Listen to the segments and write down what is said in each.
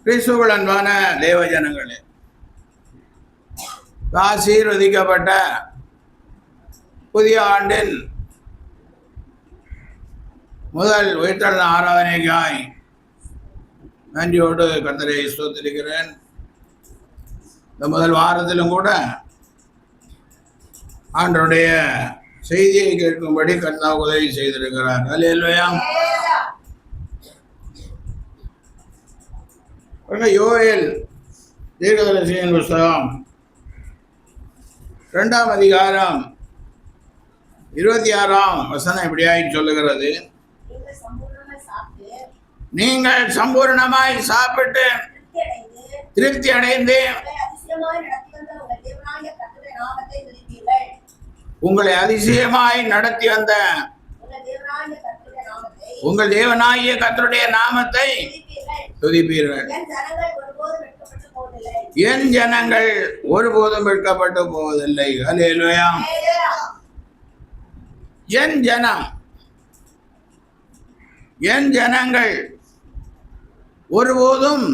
கிறிஸ்துவுக்குள் அன்பான தேவ ஜனங்களே, ஆசீர்வதிக்கப்பட்ட புதிய ஆண்டின் முதல் உயிர்த்தெழுந்த ஆராதனைக்காய் நன்றியோடு கர்த்தரை ஸ்தோத்திரிக்கிறேன். இந்த முதல் வாரத்திலும் கூட ஆண்டவருடைய செய்தியை கேட்கும்படி கர்த்தர் உதவி செய்திருக்கிறார். அல்லேலூயா. யோவேல் தீர்க்கதரிசியின் புஸ்தகம் 2ஆம் அதிகாரம் 26ஆம் வசனம் இப்படியாய் சொல்லுகிறது, நீங்கள் சம்பூர்ணமாய் சாப்பிட்டு திருப்தி அடைந்து உங்களை அதிசயமாய் நடத்தி வந்த உங்கள் தேவனாகிய கர்த்தருடைய நாமத்தை துதிப்பீர்கள். என் ஜனங்கள் ஒருபோதும் வெட்கப்பட்டு போவதில்லை. அல்லேலூயா. என் ஜனங்கள் ஒருபோதும்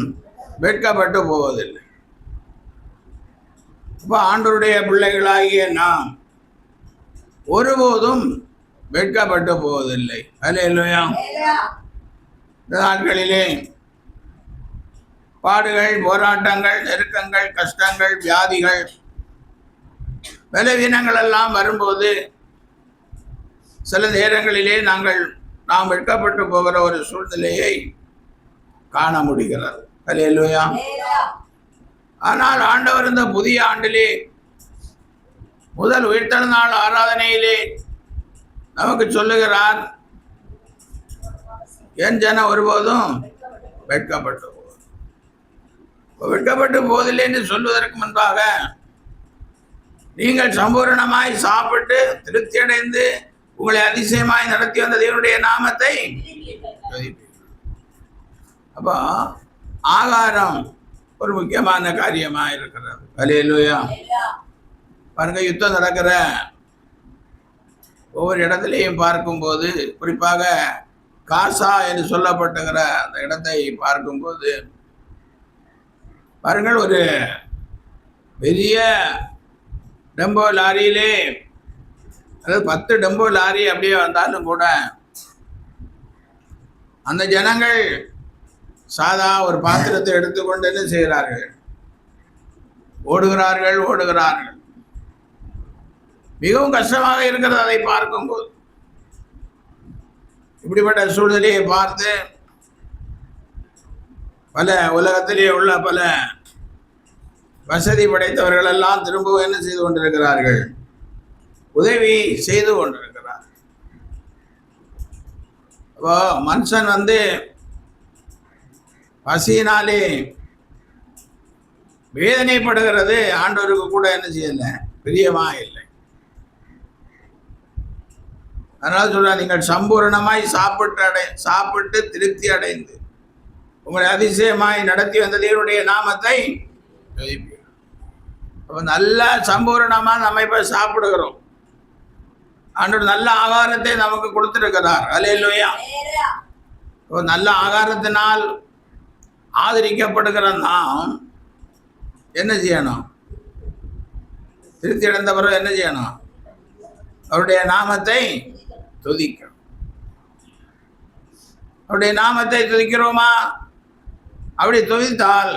வெட்கப்பட்டு போவதில்லை. அப்ப ஆண்டவருடைய பிள்ளைகளாகிய நாம் ஒருபோதும் வெட்கப்பட்டு போவதில்லை. அல்லேலூயா. இந்த நாட்களிலே பாடுகள், போராட்டங்கள், நெருக்கங்கள், கஷ்டங்கள், வியாதிகள், பலவீனங்கள் எல்லாம் வரும்போது சில நேரங்களிலே நாம் வெட்கப்பட்டு போகிற ஒரு சூழ்நிலையை காண முடிகிறது. அல்லேலூயா. ஆனால் ஆண்டவர் இந்த புதிய ஆண்டிலே முதல் உயிர்த்தெழுந்த நாள் ஆராதனையிலே நமக்கு சொல்லுகிறார், என் ஜனம் ஒருபோதும் வெட்கப்பட்டு போவதில்லை என்று சொல்வதற்கு முன்பாக நீங்கள் சம்பூர்ணமாய் சாப்பிட்டு திருப்தி அடைந்து உங்களை அதிசயமாய் நடத்தி வந்த தேவனுடைய நாமத்தை. அப்போ ஆகாரம் ஒரு முக்கியமான காரியமாக இருக்கிறது. அல்லேலூயா. பாருங்க, யுத்தம் நடக்கிற ஒவ்வொரு இடத்துலையும் பார்க்கும்போது, குறிப்பாக காசா என்று சொல்லப்பட்டுகிற அந்த இடத்தை பார்க்கும்போது பாருங்கள், ஒரு பெரிய டெம்போ லாரியிலே, அதாவது 10 டெம்போ லாரி அப்படியே வந்தாலும் கூட அந்த ஜனங்கள் சாதா ஒரு பாத்திரத்தை எடுத்துக்கொண்டு என்ன செய்கிறார்கள்? ஓடுகிறார்கள். மிகவும் கஷ்டமாக இருக்கிறது அதை பார்க்கும்போது. இப்படிப்பட்ட சூழ்நிலையை பார்த்து பல உலகத்திலே உள்ள பல வசதி படைத்தவர்கள் எல்லாம் திரும்ப என்ன செய்து கொண்டிருக்கிறார்கள்? உதவி செய்து கொண்டிருக்கிறார். அப்போ மனுஷன் பசியினாலே வேதனைப்படுகிறது, ஆண்டவருக்கு கூட என்ன செய்யலை, பிரியமா இல்லை. அதனால சொல்ற, நீங்கள் சம்பூர்ணமாய் சாப்பிட்டு திருப்தி அடைந்து உங்களை அதிசயமாய் நடத்தி வந்த தேவனுடைய நாமத்தை. அப்ப நல்ல சம்பூர்ணமா நம்ம இப்ப சாப்பிடுகிறோம். ஆண்டவர் நல்ல ஆகாரத்தை நமக்கு கொடுத்திருக்கிறார். அல்லேலூயா. நல்ல ஆகாரத்தினால் ஆதரிக்கப்படுகிற நாம் என்ன செய்யணும்? திருப்தி அடைந்த பிறகு என்ன செய்யணும்? அவருடைய நாமத்தை துதிக்கணும். அவருடைய நாமத்தை துதிக்கிறோமா? அப்படி துதித்தால்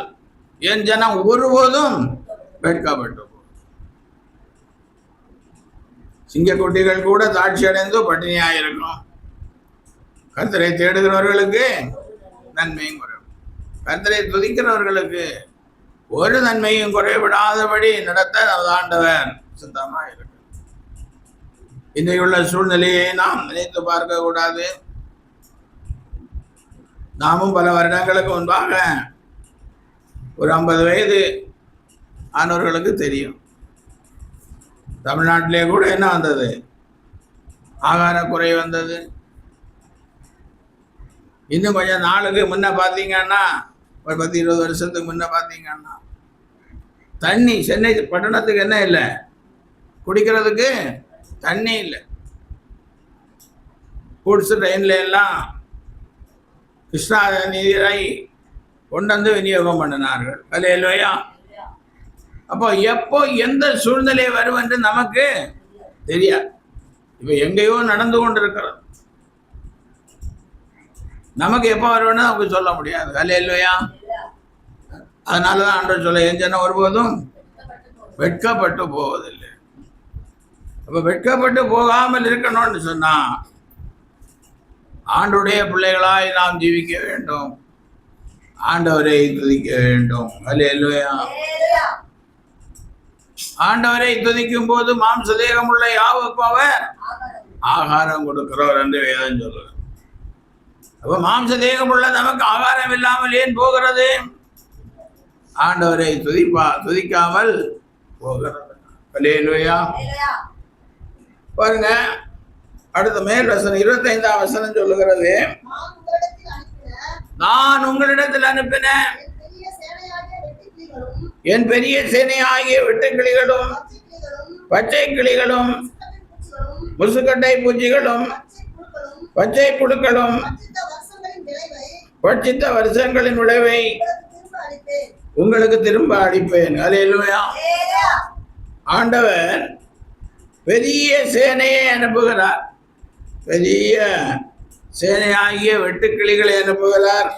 என் ஜனம் ஒருபோதும் வெட்கப்பட்டு போகும். சிங்கக்குட்டிகள் கூட தாட்சி அடைந்து பட்டினியாக இருக்கும். கர்த்தரை தேடுகிறவர்களுக்கு நன்மையும் குறையும். கர்த்தரை துதிக்கிறவர்களுக்கு ஒரு நன்மையும் குறைவிடாதபடி நடத்த நமது ஆண்டவர் சுத்தமாக இருக்கும். இன்றையுள்ள சூழ்நிலையை நாம் நினைத்து பார்க்க கூடாது. நாமும் பல வருடங்களுக்கு முன்பாக ஒரு 50 வயது ஆனவர்களுக்கு தெரியும், தமிழ்நாட்டிலே கூட என்ன வந்தது? ஆகார குறை வந்தது. இன்னும் கொஞ்சம் நாளுக்கு முன்ன பார்த்தீங்கன்னா, ஒரு 10-20 வருஷத்துக்கு முன்ன பார்த்தீங்கன்னா, தண்ணி சென்னை பட்டணத்துக்கு என்ன இல்லை, குடிக்கிறதுக்கு தண்ணி இல்லை. கூட்ஸ் ட்ரெயின்ல எல்லாம் கிருஷ்ணா நீரை கொண்டு வந்து விநியோகம் பண்ணினார்கள். அல்லேலூயா. அப்போ எப்போ எந்த சூழ்நிலை வரும் என்று நமக்கு தெரியாது. இப்ப எங்கேயோ நடந்து கொண்டிருக்கிறது, நமக்கு எப்போ வருவேன்னு நமக்கு சொல்ல முடியாது. அல்லேலூயா. அதனாலதான் ஆண்டவர் சொல்ல, என் ஜனம் ஒருபோதும் வெட்கப்பட்டு போவதில்லை. அப்ப வெட்கப்பட்டு போகாமல் இருக்கணும்னு சொன்னா ஆண்டவருடைய பிள்ளைகளாய் நாம் ஜீவிக்க வேண்டும், ஆண்டவரை துதிக்க வேண்டும். அல்லேலூயா. ஆண்டவரை துதிக்கும் போது மாம்ச தேகம் உள்ள யாவுக்கும் அவர் ஆகாரம் கொடுக்கிறவர் என்று வேதம் சொல்லுது. அப்ப மாம்ச தேகம் உள்ள நமக்கு ஆகாரம் இல்லாமல் ஏன் போகிறது? ஆண்டவரை துதிக்காமல் போகிறது. அல்லேலூயா. பாருங்க, அடுத்த மேல் வசனம் 25ஆம் வசனம் சொல்லுகிறது, நான் உங்களிடத்தில் அனுப்பின என் பெரிய சேனை ஆகிய வெட்டுக்கிளிகளும் பச்சை கிளிகளும் முசுக்கட்டை பூச்சிகளும் பச்சை புழுக்களும் பட்சித்த வருஷங்களின் விளைவை உங்களுக்கு திரும்ப அளிப்பேன். அல்லேலூயா. ஆண்டவர் பெரிய சேனையை அனுப்புகிறார், பெரிய சேனையாகிய வெட்டுக்கிளிகளை அனுப்புகிறார்,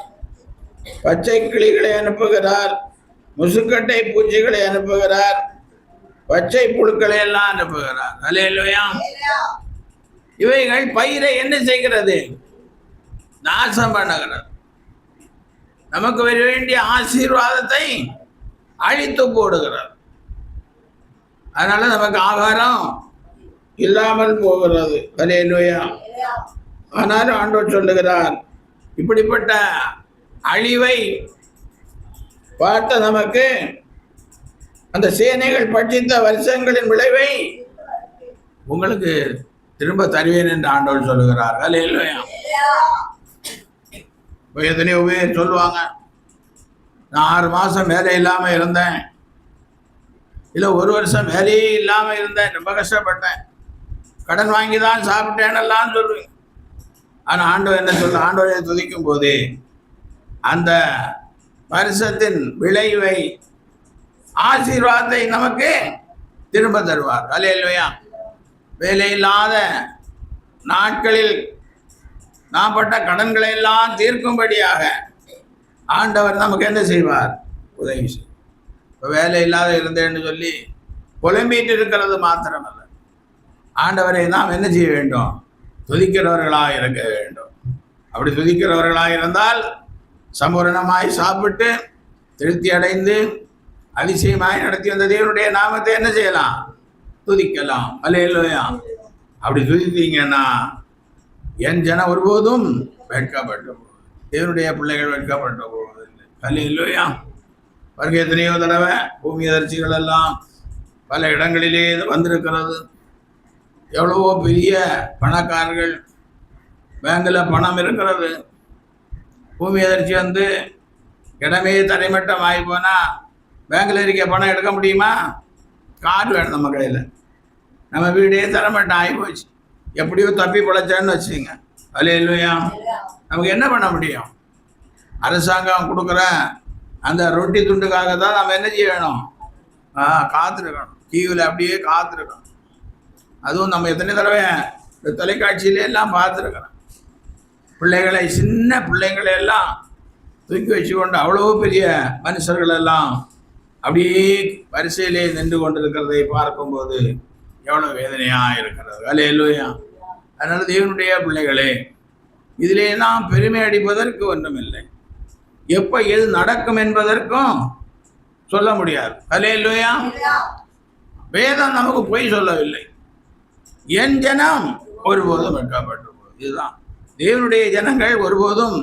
பச்சை கிளிகளை அனுப்புகிறார், முசுக்கட்டை பூச்சிகளை அனுப்புகிறார், பச்சை புழுக்களை எல்லாம் அனுப்புகிறார். அல்லேலூயா. இவைகள் பயிரை என்ன செய்கிறது? நாசம் பண்ணுகிறது. நமக்கு வர வேண்டிய ஆசீர்வாதத்தை அழித்து போடுகிறது. அதனால நமக்கு ஆகாரம் இல்லாமல் போகிறது. அல்லேலூயா. ஆனாலும் ஆண்டவர் சொல்லுகிறார், இப்படிப்பட்ட அழிவை பார்த்த நமக்கு அந்த சேனைகள் பட்சித்த வருஷங்களின் விளைவை உங்களுக்கு திரும்ப தருவேன் என்று ஆண்டவர் சொல்லுகிறார். அல்லேலூயா. இப்போ எத்தனையோ பேர் சொல்லுவாங்க, நான் 6 மாதம் வேலை இல்லாமல் இருந்தேன், இல்லை 1 வருஷம் வேலையே இல்லாமல் இருந்தேன், ரொம்ப கஷ்டப்பட்டேன், கடன் வாங்கி தான் சாப்பிட்டேன்னெல்லாம் சொல்லுவேன். ஆனால் ஆண்டவர் என்ன சொல்ல, ஆண்டவரை துதிக்கும் போது அந்த வருஷத்தின் விளைவை ஆசீர்வாதத்தை நமக்கு திரும்ப தருவார். அல்லேலூயா. வேலை இல்லாத நாட்களில் நாம் பட்ட கடன்களை எல்லாம் தீர்க்கும்படியாக ஆண்டவர் நமக்கு என்ன செய்வார்? உதவி செய்வார். இப்போ வேலை இல்லாத இருந்தேன்னு சொல்லி புலம்பிட்டு இருக்கிறது மாத்திரமல்ல, ஆண்டவரை நாம் என்ன செய்ய வேண்டும்? துதிக்கிறவர்களாக இருக்க வேண்டும். அப்படி துதிக்கிறவர்களாக இருந்தால் சம்பூரணமாய் சாப்பிட்டு திருப்தி அடைந்து அதிசயமாய் நடத்தி வந்த தேவனுடைய நாமத்தை என்ன செய்யலாம்? துதிக்கலாம். அல்லேலூயா. அப்படி துதித்தீங்கன்னா என் ஜனம் ஒருபோதும் வெட்கப்பட்டு போகுது, தேவனுடைய பிள்ளைகள் வெட்கப்பட்டு போவதில்லை. அல்லேலூயா. வருகை எத்தனையோ தடவை பூமி அதிர்ச்சிகள் எல்லாம் பல இடங்களிலே வந்திருக்கிறது. எவ்வளவோ பெரிய பணக்காரர்கள், பேங்கில் பணம் இருக்கிறது, பூமி அதிர்ச்சி வந்து இடமே தரைமட்டம் ஆகி போனால் பேங்கில் இருக்க பணம் எடுக்க முடியுமா? கார் வேணும் நம்ம கையில், நம்ம வீடே தரைமட்டம் ஆகி போச்சு, எப்படியோ தப்பி பிழைச்சேன்னு வச்சுங்க. அல்லேலூயா. நமக்கு என்ன பண்ண முடியும்? அரசாங்கம் கொடுக்குற அந்த ரொட்டி துண்டுக்காக தான் நம்ம என்ன செய்ய வேணும்? காத்திருக்கணும், டிவியில் அப்படியே காத்திருக்கணும். அதுவும் நம்ம எத்தனை தடவை இந்த தொலைக்காட்சியிலே எல்லாம் பார்த்துருக்கிறோம். பிள்ளைகளை, சின்ன பிள்ளைங்களை எல்லாம் தூக்கி வச்சு கொண்டு அவ்வளோ பெரிய மனுஷர்கள் எல்லாம் அப்படியே வரிசையிலே நின்று கொண்டிருக்கிறதை பார்க்கும்போது எவ்வளோ வேதனையாக இருக்கிறது. அல்லேலூயா. அதனால தேவனுடைய பிள்ளைகளே, இதிலே நாம் பெருமை அடிப்பதற்கு ஒன்றுமில்லை. எப்போ எது நடக்கும் என்பதற்கும் சொல்ல முடியாது. அல்லேலூயா. வேதம் நமக்கு பொய் சொல்லவில்லை. என் ஜனம் ஒருபோதும் வெட்கப்பட்டு போகுது. இதுதான், தேவனுடைய ஜனங்கள் ஒருபோதும்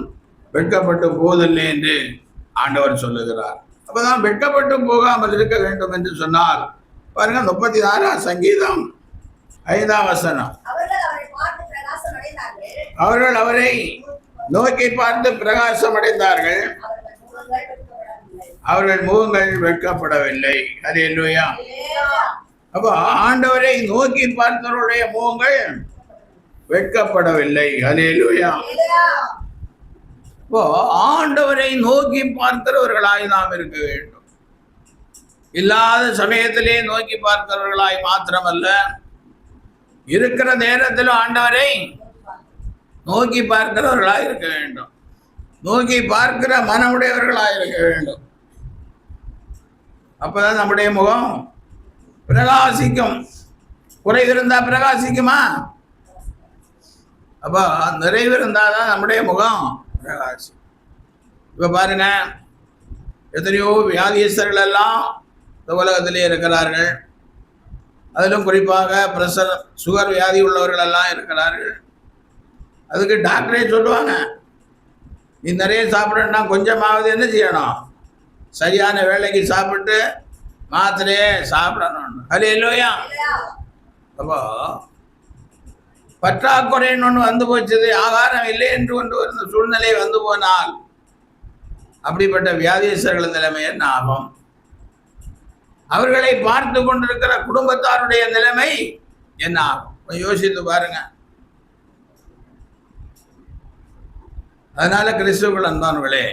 வெட்கப்பட்டு போவதில்லை என்று ஆண்டவர் சொல்லுகிறார். அப்பதான் வெட்கப்பட்டு போகாமல் இருக்க வேண்டும் என்று சொன்னால் பாருங்க, 34ஆம் சங்கீதம் 5ஆம் வசனம். அவர்கள் அவரை நோக்கி பார்த்து பிரகாசம் அடைந்தார்கள், அவர்கள் முகங்கள் வெட்கப்படவில்லை. அல்லேலூயா. அப்போ ஆண்டவரை நோக்கி பார்த்தவருடைய முகங்கள் வெட்கப்படவில்லை. அல்லேலூயா. இப்போ ஆண்டவரை நோக்கி பார்க்கிறவர்களாய் நாம் இருக்க வேண்டும். இல்லாத சமயத்திலே நோக்கி பார்க்கிறவர்களாய் மாத்திரமல்ல, இருக்கிற நேரத்தில் ஆண்டவரை நோக்கி பார்க்கிறவர்களாய் இருக்க வேண்டும். நோக்கி பார்க்கிற மனமுடையவர்களாய் இருக்க வேண்டும். அப்பதான் நம்முடைய முகம் பிரகாசிக்கும். குறை இருந்தா பிரகாசிக்குமா? அப்போ நிறைவு இருந்தாதான் நம்முடைய முகம் பிரகாசிக்கும். இப்ப பாருங்க, எத்தனையோ வியாதியஸ்தர்கள் எல்லாம் இந்த உலகத்திலே இருக்கிறார்கள். அதிலும் குறிப்பாக பிரஷர், சுகர் வியாதி உள்ளவர்கள் எல்லாம் இருக்கிறார்கள். அதுக்கு டாக்டரே சொல்லுவாங்க, நீ நிறைய சாப்பிடணும்னா கொஞ்சமாவது என்ன செய்யணும், சரியான வேலைக்கு சாப்பிட்டு மாத்திரையே சாப்பிடணும். அல்லேலூயா. அப்போ பற்றாக்குறைன்னு ஒன்று வந்து போச்சது, ஆகாரம் இல்லை என்று கொண்டு வந்த சூழ்நிலை வந்து போனால் அப்படிப்பட்ட வியாதியஸ்தர்கள் நிலைமை என்ன ஆகும்? அவர்களை பார்த்து கொண்டிருக்கிற குடும்பத்தாருடைய நிலைமை என்ன ஆகும்? யோசித்து பாருங்க. அதனால கிறிஸ்துவுக்குள் அன்பானவர்களே,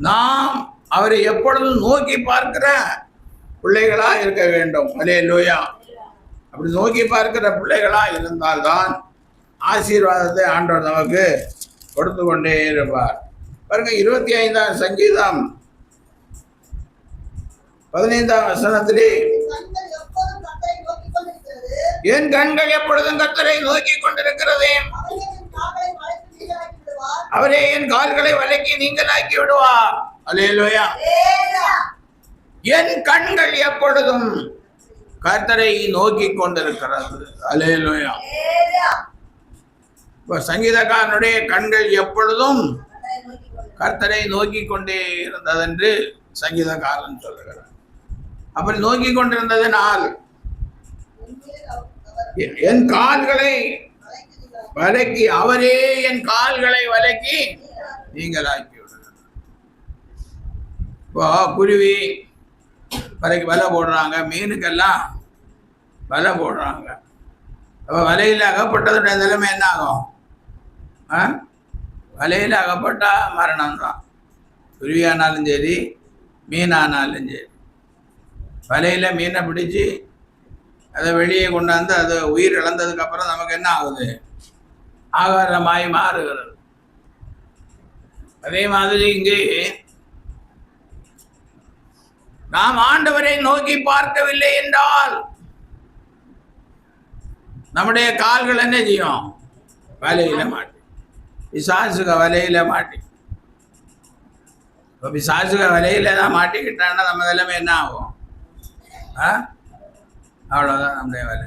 நாம் அவரை எப்பொழுதும் நோக்கி பார்க்கிற பிள்ளைகளா இருக்க வேண்டும். அல்லேலூயா. அப்படி நோக்கி பார்க்கிற பிள்ளைகளா இருந்தால்தான் ஆசீர்வாதத்தை ஆண்டவர் நமக்கு கொடுத்து கொண்டே இருப்பார். பாருங்க, 25ஆம் சங்கீதம் 15ஆம் வசனத்திலே, என் கண்கள் எப்பொழுதும் கர்த்தரை நோக்கி கொண்டிருக்கிறது, அவரே என் கால்களை வளைக்கி நீங்களாக்கி விடுவார். அல்லேலூயா. என் கண்கள் எப்பொழுதும் கர்த்தரை நோக்கி கொண்டிருக்கிறது. அல்லேலூயா. இப்ப சங்கீதக்காரனுடைய கண்கள் எப்பொழுதும் கர்த்தரை நோக்கி கொண்டே இருந்தது என்று சங்கீதக்காரன் சொல்லுகிறார். அப்படி நோக்கி கொண்டிருந்ததனால் என் கால்களை வலக்கி, அவரே என் கால்களை வலக்கி நீங்களாக்கி விடுகிறார். இப்போ குருவி வலைக்கு வலை போடுறாங்க, மீனுக்கெல்லாம் வலை போடுறாங்க. அப்போ வலையில் அகப்பட்டதுடைய நிலைமை என்ன ஆகும்? வலையில் அகப்பட்டா மரணம்தான். குருவியானாலும் சரி, மீனானாலும் சரி, வலையில் மீனை பிடிச்சி அதை வெளியே கொண்டாந்து அது உயிர் இழந்ததுக்கப்புறம் நமக்கு என்ன ஆகுது? ஆகாரமாய் மாறுகிறது. அதே மாதிரி இங்கே நாம் ஆண்டவரை நோக்கி பார்க்கவில்லை என்றால் நம்முடைய கால்கள் என்ன செய்யும்? வலையில மாட்டி, பிசாசுக வலையில மாட்டி. இப்போ பிசாசுக வலையில தான் மாட்டிக்கிட்டான்னா நம்ம நிலைமை என்ன ஆகும்? அவ்வளோதான், நம்முடைய வேலை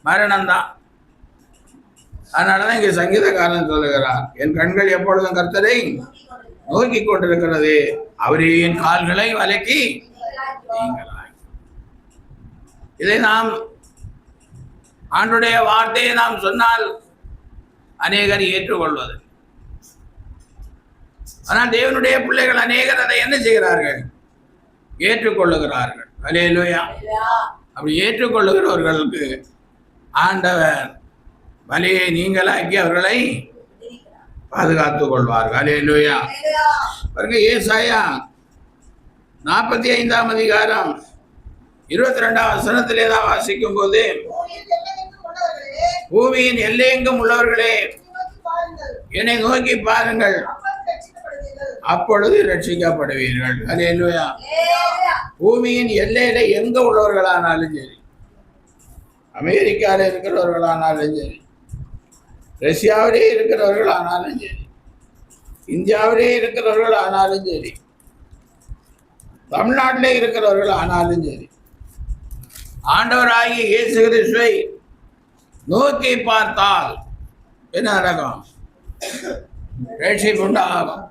மரணம்தான். அதனாலதான் இங்கே சங்கீதக்காரன் சொல்லுகிறார், என் கண்கள் எப்பொழுதும் கர்த்தரை நோக்கி கொண்டிருக்கிறது, அவரே என் கால்களை வலக்கி நீங்களாய். இதை நாம் ஆண்டுடைய வார்த்தையை நாம் சொன்னால் அநேகர் ஏற்றுக்கொள்வது. ஆனால் தேவனுடைய பிள்ளைகள் அநேகர் அதை என்ன செய்கிறார்கள்? ஏற்றுக்கொள்ளுகிறார்கள். அல்லேலூயா. அப்படி ஏற்றுக்கொள்ளுகிறவர்களுக்கு ஆண்டவர் வலியை நீங்களாக்கி அவர்களை பாதுகாத்துக் கொள்வார்கள். அல்லேலூயா. பாருங்க, ஏசாயா 45ஆம் அதிகாரம் 22ஆம் வசனத்திலே தான் வாசிக்கும் போது, பூமியின் எல்லையெங்கும் உள்ளவர்களே என்னை நோக்கி பாருங்கள், அப்பொழுது ரட்சிக்கப்படுவீர்கள். அல்லேலூயா. பூமியின் எல்லையில எங்க உள்ளவர்களானாலும் சரி, அமெரிக்காவில் இருக்கிறவர்களானாலும் சரி, ரஷ்யாவிலே இருக்கிறவர்கள் ஆனாலும் சரி, இந்தியாவிலே இருக்கிறவர்கள் ஆனாலும் சரி, தமிழ்நாட்டிலே இருக்கிறவர்கள் ஆனாலும் சரி, ஆண்டவராகிய இயேசு கிறிஸ்துவை நோக்கி பார்த்தால் என்ன நடக்கும்? ரட்சிப்பு உண்டாகும்,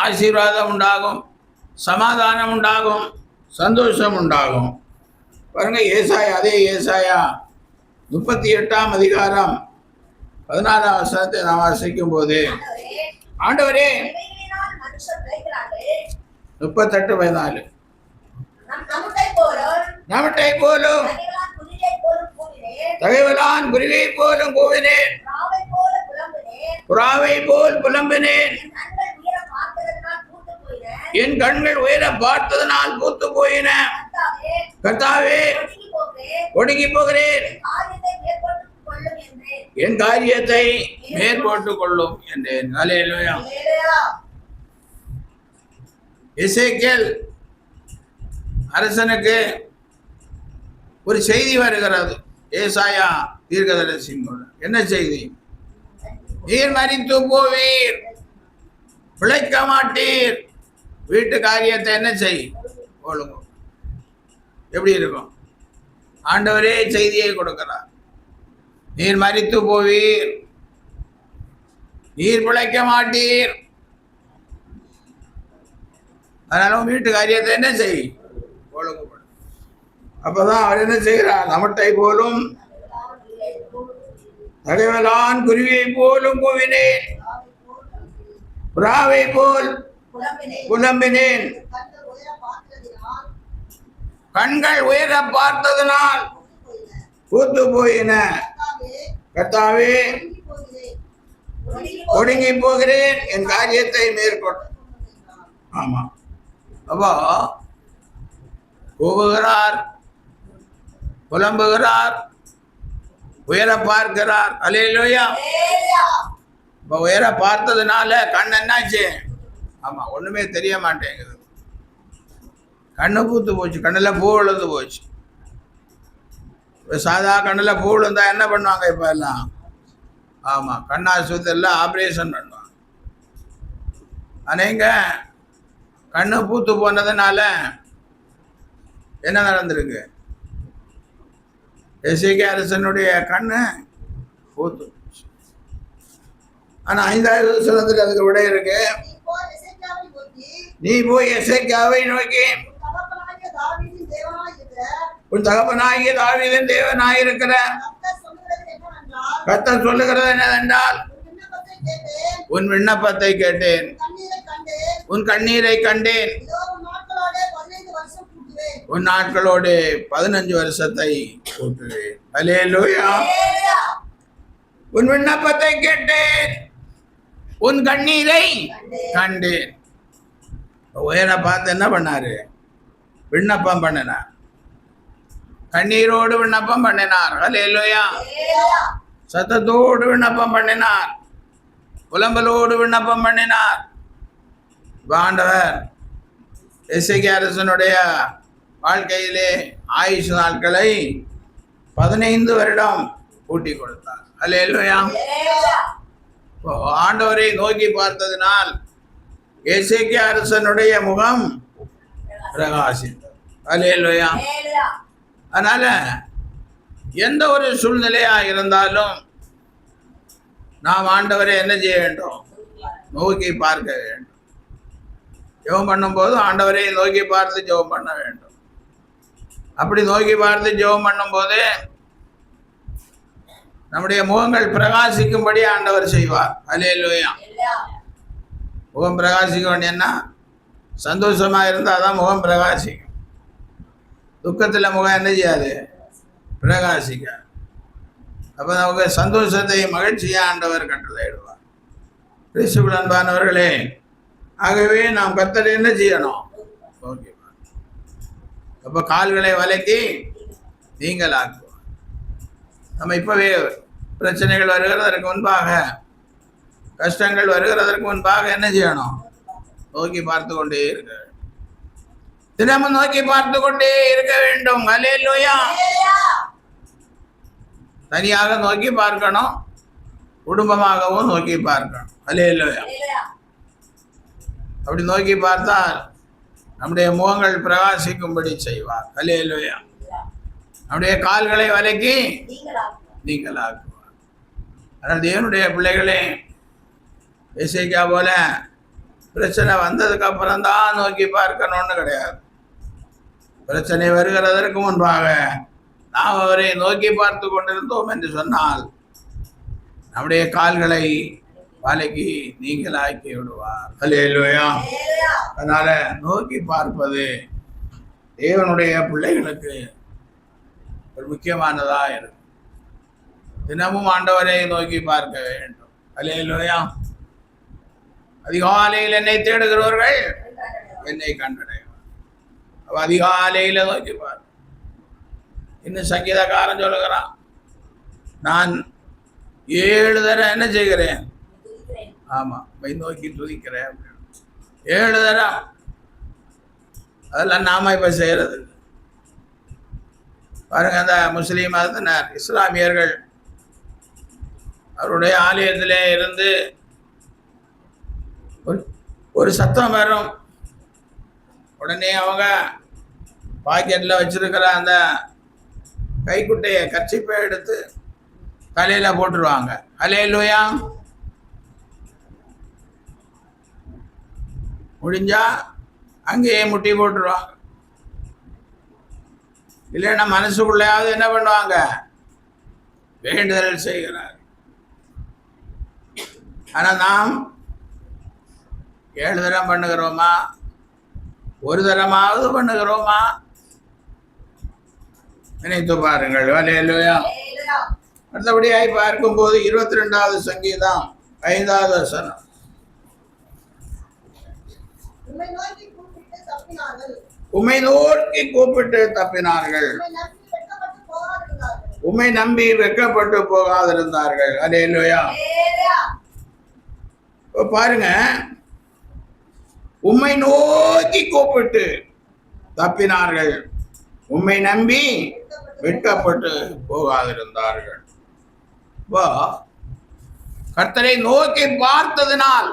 ஆசீர்வாதம் உண்டாகும், சமாதானம் உண்டாகும், சந்தோஷம் உண்டாகும். பாருங்க, ஏசாயா, அதே ஏசாயா 38ஆம் அதிகாரம் 14ஆம் வசனத்தை நாம் வாசிக்கும் போது, ஆண்டவரே 38:14 நமட்டை போலும் தகைவலான் குருவியை போலும் கூவினேன், புறாவை போல் புலம்பினேன். என் கண்கள் உயர பார்த்ததனால் பூத்து போயின. கர்த்தாவே, ஒடுங்கி போகிறேன், என் காரியத்தை மேற்போட்டுக் கொள்ளும் என்றேன். அல்லேலூயா. எசேக்கியேல் அரசனுக்கு ஒரு செய்தி வருகிறது. ஏசாயா தீர்க்கதரிசி மூலம். என்ன செய்தி? நீர் மரித்து போவீர், பிழைக்க மாட்டீர், வீட்டு காரியத்தை என்ன செய் ஒழுங்கு. எப்படி இருக்கும்? ஆண்டவரே செய்தியை கொடுக்கிறார். நீர் மரித்து போவீர், நீர் பிழைக்க மாட்டீர், அதனால வீட்டு காரியத்தை என்ன செய் ஒழுங்குபடும். அப்பதான் அவர் என்ன செய்கிறார்? நமட்டை போலும் தகவலான் குருவியை போலும் கூவினேன், புறாவை போல் புலம்பினேன், கண்கள் உயர பார்த்ததனால் பூத்து போயின. கர்த்தாவே, ஒடுங்கி போகிறேன், என் காரியத்தை மேற்கொள். ஆமா, அப்போ கூவுகிறார், புலம்புகிறார், உயர பார்க்கிறார். அல்லேலூயா. இப்போ உயர பார்த்ததுனால கண் என்னாச்சு? ஆமா, ஒண்ணுமே தெரிய மாட்டேங்குது. கண்ணு பூத்து போச்சு, கண்ணில் பூ விழுந்து போச்சு. இப்போ சாதா கண்ணில் பூ விழுந்தா என்ன பண்ணுவாங்க இப்போ எல்லாம்? ஆமா, கண் ஆஸ்பத்திரியில் ஆப்ரேஷன் பண்ணுவாங்க. அநேக கண்ணு பூத்து போனதுனால என்ன நடந்திருக்கு? எசேக்கியா அரசனுடைய கண்ணு பூத்து. ஆனா 5வது வசனத்துக்கு அதுக்கு விட இருக்கு. நீ போய் எசேக்கியாவை நோக்கி, உன் தகப்பனாகிய தாவீதின் தேவனாயிருக்கிற கர்த்தர் சொல்லுகிறது என்னவென்றால், உன் விண்ணப்பத்தை கேட்டேன், உன் கண்ணீரை கண்டேன், உன் நாட்களோடு 15 வருஷத்தை கூட்டுவேன். அல்லேலூயா. உன் விண்ணப்பத்தை கேட்டேன், உன் கண்ணீரை கண்டேன். உயர பார்த்து என்ன பண்ணாரு? விண்ணப்பம் பண்ணினார். கண்ணீரோடு விண்ணப்பம் பண்ணினார். அல்லேலூயா. சத்தத்தோடு விண்ணப்பம் பண்ணினார், புலம்பலோடு விண்ணப்பம் பண்ணினார். ஆண்டவர் எசேக்கியா அரசனுடைய வாழ்க்கையிலே ஆயுஷ் நாட்களை 15 வருடம் கூட்டி கொடுத்தார். அல்லேலூயா. ஆண்டவரை நோக்கி பார்த்ததினால் எசேக்கியா அரசனுடைய முகம் பிரகாசித்தது. அல்லேலூயா. அதனால எந்த ஒரு சூழ்நிலையா இருந்தாலும் நாம் ஆண்டவரை என்ன செய்ய வேண்டும்? நோக்கி பார்க்க வேண்டும். ஜெபம் பண்ணும்போது ஆண்டவரை நோக்கி பார்த்து ஜெபம் பண்ண வேண்டும். அப்படி நோக்கி பார்த்து ஜெபம் பண்ணும்போது நம்முடைய முகங்கள் பிரகாசிக்கும்படி ஆண்டவர் செய்வார். அல்லேலூயா. முகம் பிரகாசிக்க வேண்டியன்னா சந்தோஷமா இருந்தால் தான் முகம் பிரகாசிக்கும். துக்கத்தில் முகம் என்ன செய்யாது? பிரகாசிக்க. அப்போ நமக்கு சந்தோஷத்தை மகிழ்ச்சியை ஆண்டவர் கட்டளையிடுவார். கிறிஸ்துவுக்குள் அன்பானவர்களே, ஆகவே நாம் கர்த்தரை என்ன செய்யணும்? ஓகே. அப்போ கால்களை வலைக்கி நீங்கள் ஆக்குவார். நம்ம இப்போவே பிரச்சனைகள் வருகிறதற்கு முன்பாக, கஷ்டங்கள் வருகிறதற்கு முன்பாக என்ன செய்யணும்? நோக்கி பார்த்து கொண்டே இருக்க வேண்டும். தினமும் நோக்கி பார்த்து கொண்டே இருக்க வேண்டும். அல்லேலூயா. தனியாக நோக்கி பார்க்கணும், குடும்பமாகவும் நோக்கி பார்க்கணும். அல்லேலூயா. அப்படி நோக்கி பார்த்தால் நம்முடைய முகங்கள் பிரகாசிக்கும்படி செய்வார். அல்லேலூயா. நம்முடைய கால்களை வலைக்கி நீங்கள் ஆக்குவார். அதனால் தேவனுடைய பிள்ளைகளே, எசேக்கியா போல பிரச்சனை வந்ததுக்கு அப்புறம் தான் நோக்கி பார்க்கணும்னு கிடையாது. பிரச்சனை வருகிறதற்கு முன்பாக நாம் அவரை நோக்கி பார்த்து கொண்டிருந்தோம் என்று சொன்னால் நம்முடைய கால்களை வலைக்கு நீங்கள் ஆக்கி விடுவார். அல்லேலூயா. அதனால நோக்கி பார்ப்பது தேவனுடைய பிள்ளைகளுக்கு ஒரு முக்கியமானதா இருக்கு. தினமும் ஆண்டவரை நோக்கி பார்க்க வேண்டும். அல்லேலூயா. அதிகாலையில் என்னை தேடுகிறவர்கள் என்னை கண்டடைவார். அதிகாலையில நோக்கி பார். இன்னும் சங்கீதக்காரன் சொல்லுகிறான், நான் 7 தரம் என்ன செய்கிறேன்? ஆமா, மை நோக்கி துதிக்கிறேன். 7 தரம். அதெல்லாம் நாம இப்ப செய்யறது பாருங்க. அந்த முஸ்லீம் மதத்தினர், இஸ்லாமியர்கள் அவருடைய ஆலயத்திலே இருந்து ஒரு சத்தம் வரும். உடனே அவங்க பாக்கெட்டில் வச்சிருக்கிற அந்த கைக்குட்டையை கர்ச்சிப்பை எடுத்து தலையில போட்டுருவாங்க. அல்லேலூயா. முடிஞ்சா அங்கேயே முட்டி போட்டுருவாங்க. இல்லைன்னா மனசுக்குள்ளையாவது என்ன பண்ணுவாங்க? வேண்டுதல் செய்கிறார். ஆனா நாம் 7 தரம் பண்ணுகிறோமா? ஒரு தரமாவது பண்ணுகிறோமா? நினைத்து பாருங்கள். அல்லேலூயா. அடுத்தபடியாய் பார்க்கும்போது 22வது சங்கீதம் 5வது வசனம். உம்மை நோக்கி கூப்பிட்டு தப்பினார்கள், உம்மை நம்பி வெட்கப்பட்டு போகாதிருந்தார்கள். அல்லேலூயா. பாருங்க, உம்மை நோக்கி கூப்பிட்டு தப்பினார்கள், உம்மை நம்பி வெட்கப்பட்டு போகாதிருந்தார்கள். கர்த்தரை நோக்கி பார்த்ததினால்,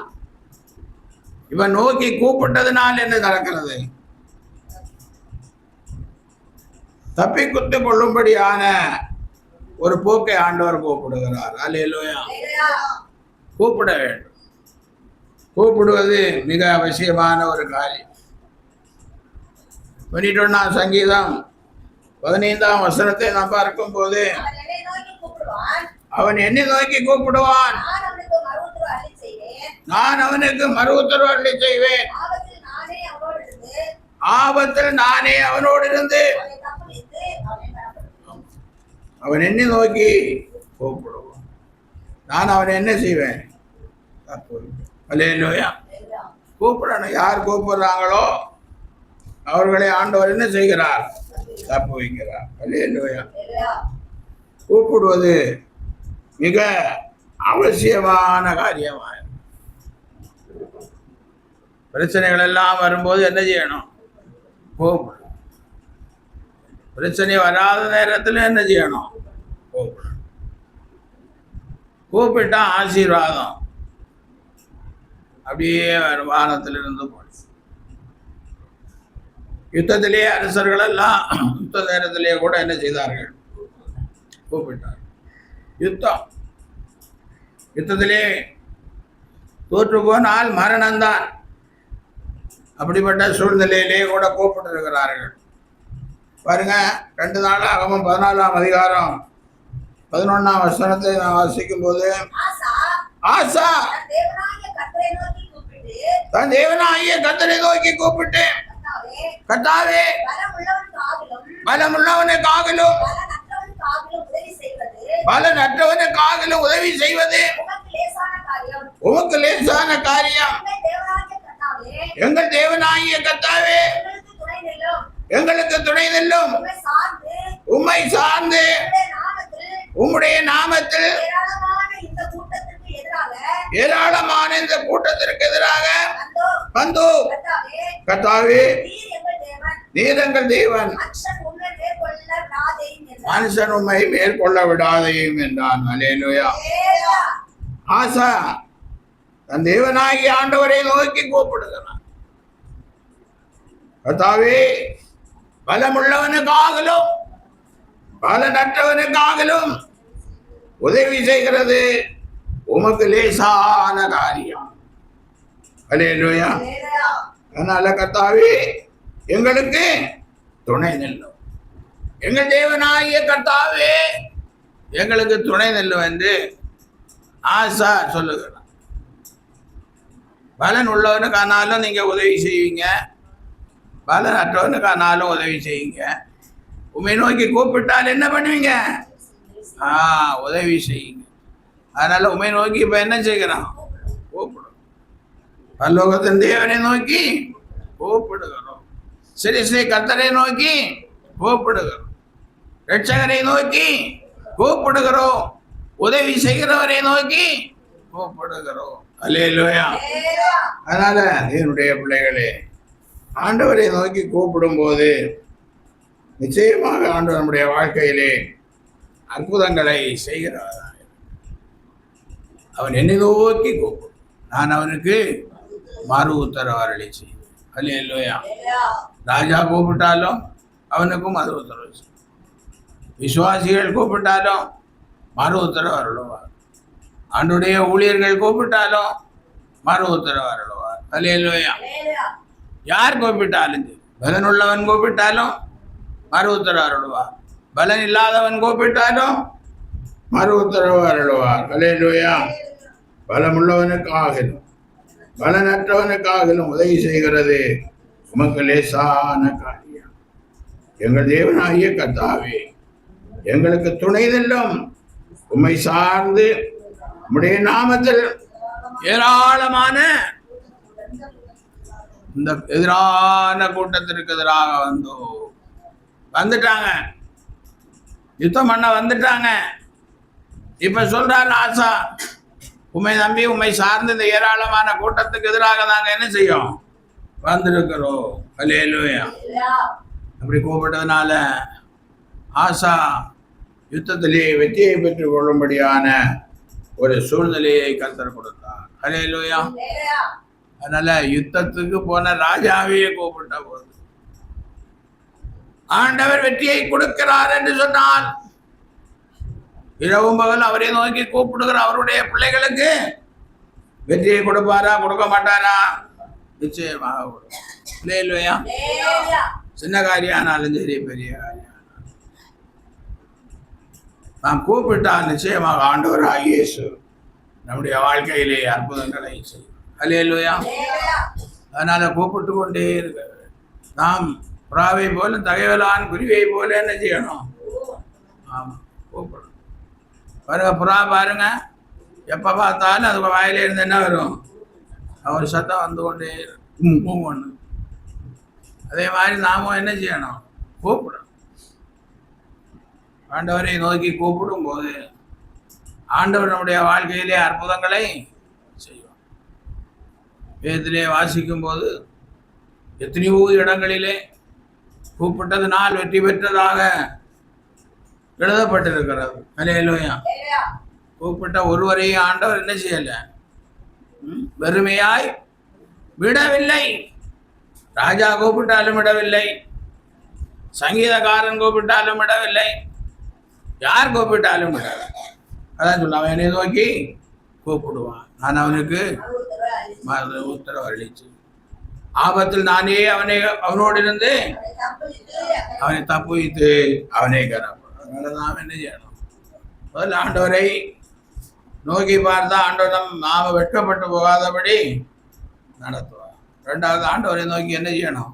இவன் நோக்கி கூப்பிட்டதினால் என்ன நடக்கிறது? தப்பி குத்து கொள்ளும்படியான ஒரு போக்கை ஆண்டவர் கூப்பிடுகிறார். அல்லேலூயா. கூப்பிட வேண்டும். கூப்பிடுவது மிக அவசியமான ஒரு காரியம். 21ஆம் சங்கீதம் 15ஆம் வசனத்தை நாம் பார்க்கும் போது, அவன் என்னை நோக்கி கூப்பிடுவான், நான் அவனுக்கு மறு உத்தரவு அருளி செய்வேன். ஆபத்தில் நானே அவனோடு இருந்து அவன் என்னை நோக்கி கூப்பிடுவான், நான் அவனை என்ன செய்வேன்? அல்லேலூயா. கூப்பிடணும். யார் கூப்பிடுறாங்களோ அவர்களை ஆண்டவர் என்ன செய்கிறார்? தப்பு வைக்கிறார். அல்லேலூயா. கூப்பிடுவது மிக அவசியமான காரியமாக. பிரச்சனைகள் எல்லாம் வரும்போது என்ன செய்யணும்? கூப்பிடணும். பிரச்சனை வராத நேரத்தில் என்ன செய்யணும்? கூப்பிடணும். கூப்பிட்டா ஆசீர்வாதம் அப்படியே வானத்திலிருந்து போச்சு. யுத்தத்திலே அரசர்கள் எல்லாம் யுத்த நேரத்திலே கூட என்ன செய்தார்கள்? கூப்பிட்டார். யுத்தத்திலே தோற்று போனால் மரணம்தான். அப்படிப்பட்ட சூழ்நிலையிலே கூட கூப்பிட்டு இருக்கிறார்கள். பாருங்க, 2 நாளாகமம் 14ஆம் அதிகாரம் 11ஆம் வசனத்தை நான் வாசிக்கும் போது, ஆசா தன் தேவனாகிய கர்த்தரை நோக்கி கூப்பிட்டு, கர்த்தாவே, பலமுள்ளவனுக்காகிலும் பலனற்றவனுக்காகிலும் உதவி செய்வது உமக்கு லேசான காரியம். எங்கள் தேவனாகிய கர்த்தாவே, எங்களுக்கு துணை நில்லும். உம்மை சார்ந்து உம்முடைய நாமத்தில் ஏராளமான இந்த கூட்டத்திற்கு எதிராக வந்து, கர்த்தாவே, நீர் எங்கள் தேவன், மனுஷன் உம்மை மேற்கொள்ள விடாதையும் என்றான். அல்லேலூயா. ஆசா தன் தேவனாகிய ஆண்டவரை நோக்கி கூப்பிடுகிறான். கர்த்தாவே, பலமுள்ளவனுக்காகலும் பலனற்றவனுக்காகலும் உதவி செய்கிறது உமக்கு லேசான காரியம். அல்லேலூயா. அதனால கர்த்தாவே, எங்களுக்கு துணை நில்லும். எங்கள் தேவனாகிய கர்த்தாவே, எங்களுக்கு துணை நில்லும் என்று ஆசா சொல்லுகிறான். பலன் உள்ளவனுக்கானாலும் நீங்க உதவி செய்வீங்க, பலன் அற்றவனுக்கானாலும் உதவி செய்யுங்க. உண்மை நோக்கி கூப்பிட்டால் என்ன பண்ணுவீங்க? உதவி செய்யுங்க. அதனால உமை நோக்கி இப்ப என்ன செய்கிறான்? கூப்பிடும். பரலோகத்தின் தேவனை நோக்கி கூப்பிடுகிறோம். சிறுசை கர்த்தரை நோக்கி கூப்பிடுகிறோம். ரட்சகரை நோக்கி கூப்பிடுகிறோம். உதவி செய்கிறவரை நோக்கி கூப்பிடுகிறோம். அல்லேலூயா. அதனால என்னுடைய பிள்ளைகளே, ஆண்டவரை நோக்கி கூப்பிடும் போது நிச்சயமாக ஆண்டவர் நம்முடைய வாழ்க்கையிலே அற்புதங்களை செய்கிறார். அவன் என்னை நோக்கி கூப்பிடும், நான் அவனுக்கு மறு உத்தரவு அருளி செய்வேன். அல்லேலூயா. ராஜா கூப்பிட்டாலும் அவனுக்கும் மறு உத்தரவு செய்யும். விசுவாசிகள் கூப்பிட்டாலும் மறு உத்தரவு அருளுவார். ஆண்டுடைய ஊழியர்கள் கூப்பிட்டாலும் மறு உத்தரவு அருளுவார். அல்லேலூயா. யார் கூப்பிட்டாலும், பலன் உள்ளவன் கூப்பிட்டாலும் மறு உத்தரவு அருளுவார். பலன் இல்லாதவன் கூப்பிட்டாலும் மறு உத்தரவு அருளுவார். அல்லேலூயா. பலமுள்ளவனுக்காகிலும் பலனற்றவனுக்காகிலும் உதவி செய்கிறது உமக்கு லேசான காரியம். எங்கள் தேவனாகிய கர்த்தாவே, எங்களுக்கு துணை நில்லும். உம்மை சார்ந்து உம்முடைய நாமத்தில் ஏராளமான இந்த எதிரான கூட்டத்திற்கு எதிராக வந்துட்டாங்க, யுத்தம் பண்ண வந்துட்டாங்க. இப்ப சொல்றாரு ஆசா, உண்மை நம்பி உண்மை சார்ந்து இந்த ஏராளமான கூட்டத்துக்கு எதிராக நாங்க என்ன செய்யும்? வந்திருக்கிறோம். அல்லேலூயா. அப்படி கூப்பிட்டதுனால ஆசா யுத்தத்திலே வெற்றியை பெற்றுக் கொள்ளும்படியான ஒரு சூழ்நிலையை கர்த்தர் கொடுத்தார். அல்லேலூயா. அதனால யுத்தத்துக்கு போன ராஜாவையே கூப்பிட்ட போது ஆண்டவர் வெற்றியை கொடுக்கிறார் என்று சொன்னால், இரவும் பகல் அவரை நோக்கி கூப்பிடுகிற அவருடைய பிள்ளைகளுக்கு வெற்றியை கொடுப்பாரா, கொடுக்க மாட்டாரா? நிச்சயமாக கொடுப்பார். சின்ன காரியம் ஆனாலும் சரி, பெரிய காரியம் நாம் கூப்பிட்டால் நிச்சயமாக ஆண்டவராகிய இயேசு நம்முடைய வாழ்க்கையிலே அற்புதங்களை செய்யும். அல்லேலூயா. அதனால கூப்பிட்டு கொண்டே இருக்க, நாம் புறாவை போல தகைவலான் குருவியை போல என்ன செய்யணும்? ஆமாம், கூப்பிடணும். பாருங்க, புறா பாருங்க, எப்போ பார்த்தாலும் அது வாயில இருந்து என்ன வரும்? அவர் சத்தம் வந்து கொண்டே ஒன்று. அதே மாதிரி நாமும் என்ன செய்யணும்? கூப்பிடணும். ஆண்டவரை நோக்கி கூப்பிடும் போது ஆண்டவர் நம்முடைய வாழ்க்கையிலே அற்புதங்களை செய்வார். வேதத்திலே வாசிக்கும் போது எத்தனையோ இடங்களிலே கூப்பிட்டதனால் வெற்றி பெற்றதாக எழுதப்பட்டிருக்கிறது. அல்லேலூயா. கூப்பிட்ட ஒருவரையும் ஆண்டவர் என்ன செய்யல? வெறுமையாய் விடவில்லை. ராஜா கூப்பிட்டாலும் விடவில்லை, சங்கீதக்காரன் கூப்பிட்டாலும் விடவில்லை, யார் கூப்பிட்டாலும் விடவில்லை. அதான் சொல்ல, அவன் என்னை நோக்கி கூப்பிடுவான், நான் அவனுக்கு உத்தரவு அளிச்சு, ஆபத்தில் நானே அவனோடு இருந்து அவனை தப்புவித்து அவனை கரப்படும். அதனால நாம் என்ன செய்யணும்? முதல்ல ஆண்டவரை நோக்கி பார்த்தா ஆண்டவர் நாம வெட்கப்பட்டு போகாதபடி நடத்துவார். ரெண்டாவது, ஆண்டவரை நோக்கி என்ன செய்யணும்?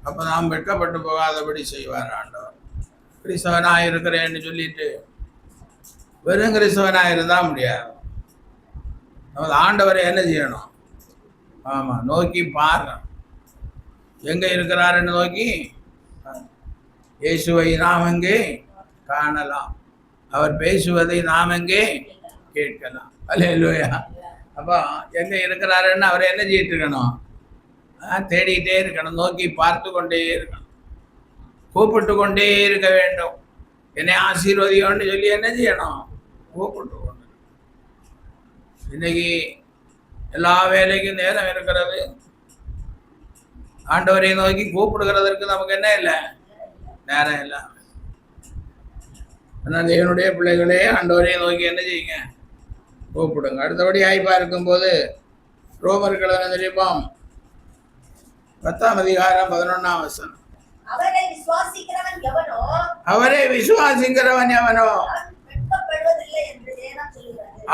அப்போ நாம் வெட்கப்பட்டு போகாதபடி செய்வார் ஆண்டவர். கிறிஸ்தவனாக இருக்கிறேன்னு சொல்லிட்டு வெறும் கிறிஸ்தவனாக இருந்தால் முடியாது. நமது ஆண்டவரை என்ன செய்யணும்? ஆமாம், நோக்கி பாருங்க, எங்கே இருக்கிறாருன்னு நோக்கி. இயேசுவை நாம் எங்கே காணலாம், அவர் பேசுவதை நாம் எங்கே கேட்கலாம். அல்லேலூயா. அப்போ எங்கே இருக்கிறாருன்னு அவரை என்ன செய்யிட்டு இருக்கணும்? தேடிக்கிட்டே இருக்கணும், நோக்கி பார்த்து கொண்டே இருக்கணும், கூப்பிட்டு கொண்டே இருக்க வேண்டும். என்னை ஆசீர்வதியோன்னு சொல்லி என்ன செய்யணும்? கூப்பிட்டு கொண்டு. இன்னைக்கு எல்லா வேலைக்கும் நேரம் இருக்கிறது, ஆண்டவரை நோக்கி கூப்பிடுகிறதற்கு நமக்கு என்ன இல்லை? நேரம் இல்லை. அதனால் தேவனுடைய பிள்ளைகளே, ஆண்டவரை நோக்கி என்ன செய்யுங்க? கூப்பிடுங்க. அடுத்தபடி ஆய்ப்பா இருக்கும்போது ரோமர்கள் தெரிவிப்போம் 10ஆம் அதிகாரம் 11ஆம் வசனம். அவரை விசுவாசிக்கிறவன் எவனோ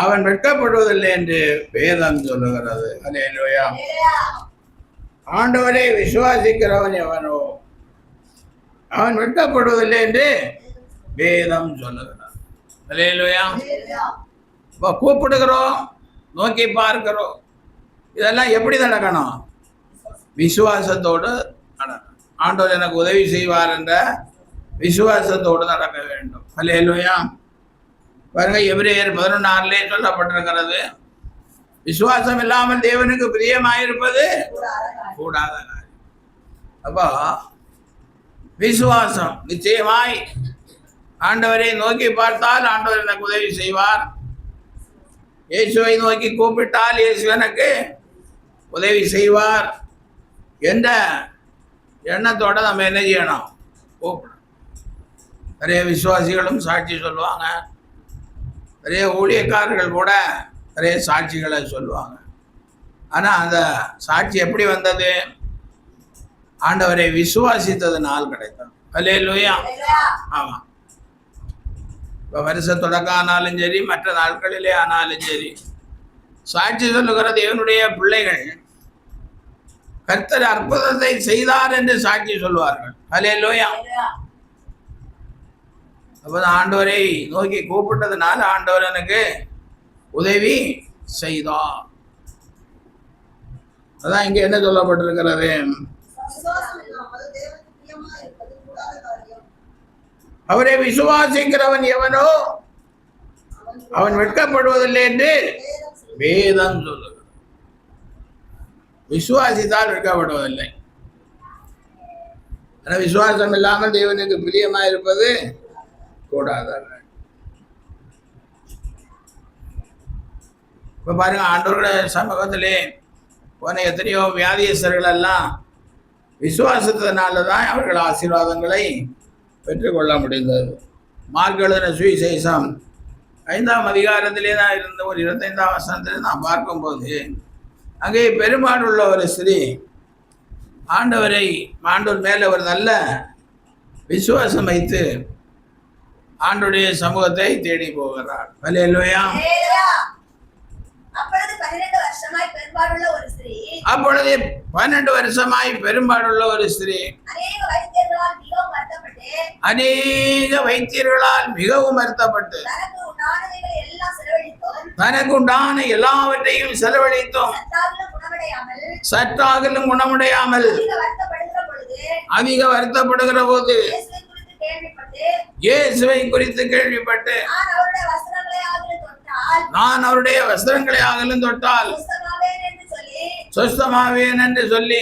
அவன் வெட்கப்படுவதில்லை என்று வேதம் சொல்லுகிறது. அல்லேலூயா. ஆண்டவரை விசுவாசிக்கிறவன் எவனோ அவன் வெட்கப்படுவதில்லை என்று வேதம் சொல்லுகிறார். அல்லேலூயா. இப்போ கூப்பிடுகிறோம், நோக்கி பார்க்கிறோம், இதெல்லாம் எப்படி நடக்கணும்? விசுவாசத்தோடு நடக்கணும். ஆண்டவர் எனக்கு உதவி செய்வார் என்ற விசுவாசத்தோடு நடக்க வேண்டும். அல்லேலூயா. பாருங்க, எபிரேயர் 11:6 சொல்லப்பட்டிருக்கிறது, விசுவாசம் இல்லாமல் தேவனுக்கு பிரியமாயிருப்பது கூடாத காரியம். அப்போ விசுவாசம் நிச்சயமாய் ஆண்டவரை நோக்கி பார்த்தால் ஆண்டவர் எனக்கு உதவி செய்வார், இயேசுவை நோக்கி கூப்பிட்டால் இயேசு எனக்கு உதவி செய்வார் என்ற எண்ணத்தோட நம்ம என்ன செய்யணும்? கூப்பிடணும். நிறைய விசுவாசிகளும் சாட்சி சொல்லுவாங்க, நிறைய ஊழியக்காரர்கள் கூட நிறைய சாட்சிகளை சொல்லுவாங்க. ஆனால் அந்த சாட்சி எப்படி வந்தது? ஆண்டவரை விசுவாசித்ததுனால் கிடைத்தது. அல்லேலூயா. ஆமாம். இப்போ வருஷ தொடக்கம் ஆனாலும் சரி, மற்ற நாட்களிலே ஆனாலும் சரி, சாட்சி சொல்லுகிற தேவனுடைய பிள்ளைகள் கர்த்தர் அற்புதத்தை செய்தார் என்று சாட்சி சொல்வார்கள். அல்லேலூயா. அப்போது ஆண்டவரை நோக்கி கூப்பிட்டதுனால ஆண்டவர் எனக்கு உதவி செய்தார். அதான் இங்க என்ன சொல்லப்பட்டிருக்கிறது? அவரை விசுவாசிக்கிறவன் எவனோ அவன் வெட்கப்படுவதில்லை என்று வேதம் சொல்லுகிறது. விசுவாசித்தால் வெட்கப்படுவதில்லை. ஆனால் விசுவாசம் இல்லாமல் தேவனுக்கு பிரியமாயிருப்பது கூடாது. இப்போ பாருங்க, ஆண்டவருடைய சமூகத்திலே போன எத்தனையோ வியாதியஸ்தர்கள் எல்லாம் விசுவாசத்தினால தான் அவர்கள் ஆசீர்வாதங்களை பெற்றுக்கொள்ள முடிந்தது. மார்க் எழுதின சுவிசேஷம் 5ஆம் அதிகாரத்திலே தான் இருந்த ஒரு 25ஆம் வசனத்தில் நான் பார்க்கும்போது, அங்கே பெரும்பாடுள்ள ஒரு ஸ்திரீ ஆண்டவர் மேலே ஒரு நல்ல விசுவாசம் வைத்து ஆண்டவருடைய சமூகத்தை தேடி போகிறார். அல்லேலூயா. அப்பொழுது 12 வருஷமாய் பெரும்பாடுள்ள ஒரு ஸ்திரீ அநேக வைத்தியர்களால் மிகவும் வருத்தப்பட்டு தனக்கு உண்டான எல்லாவற்றையும் செலவழித்தோம், சற்றாகிலும் குணமடையாமல் அதிக வருத்தப்படுகிற போது இயேசுவை குறித்து கேள்விப்பட்டு நான் அவருடைய வஸ்திரங்களை ஆகலும் தொட்டால் சுஸ்தமாவேன் என்று சொல்லி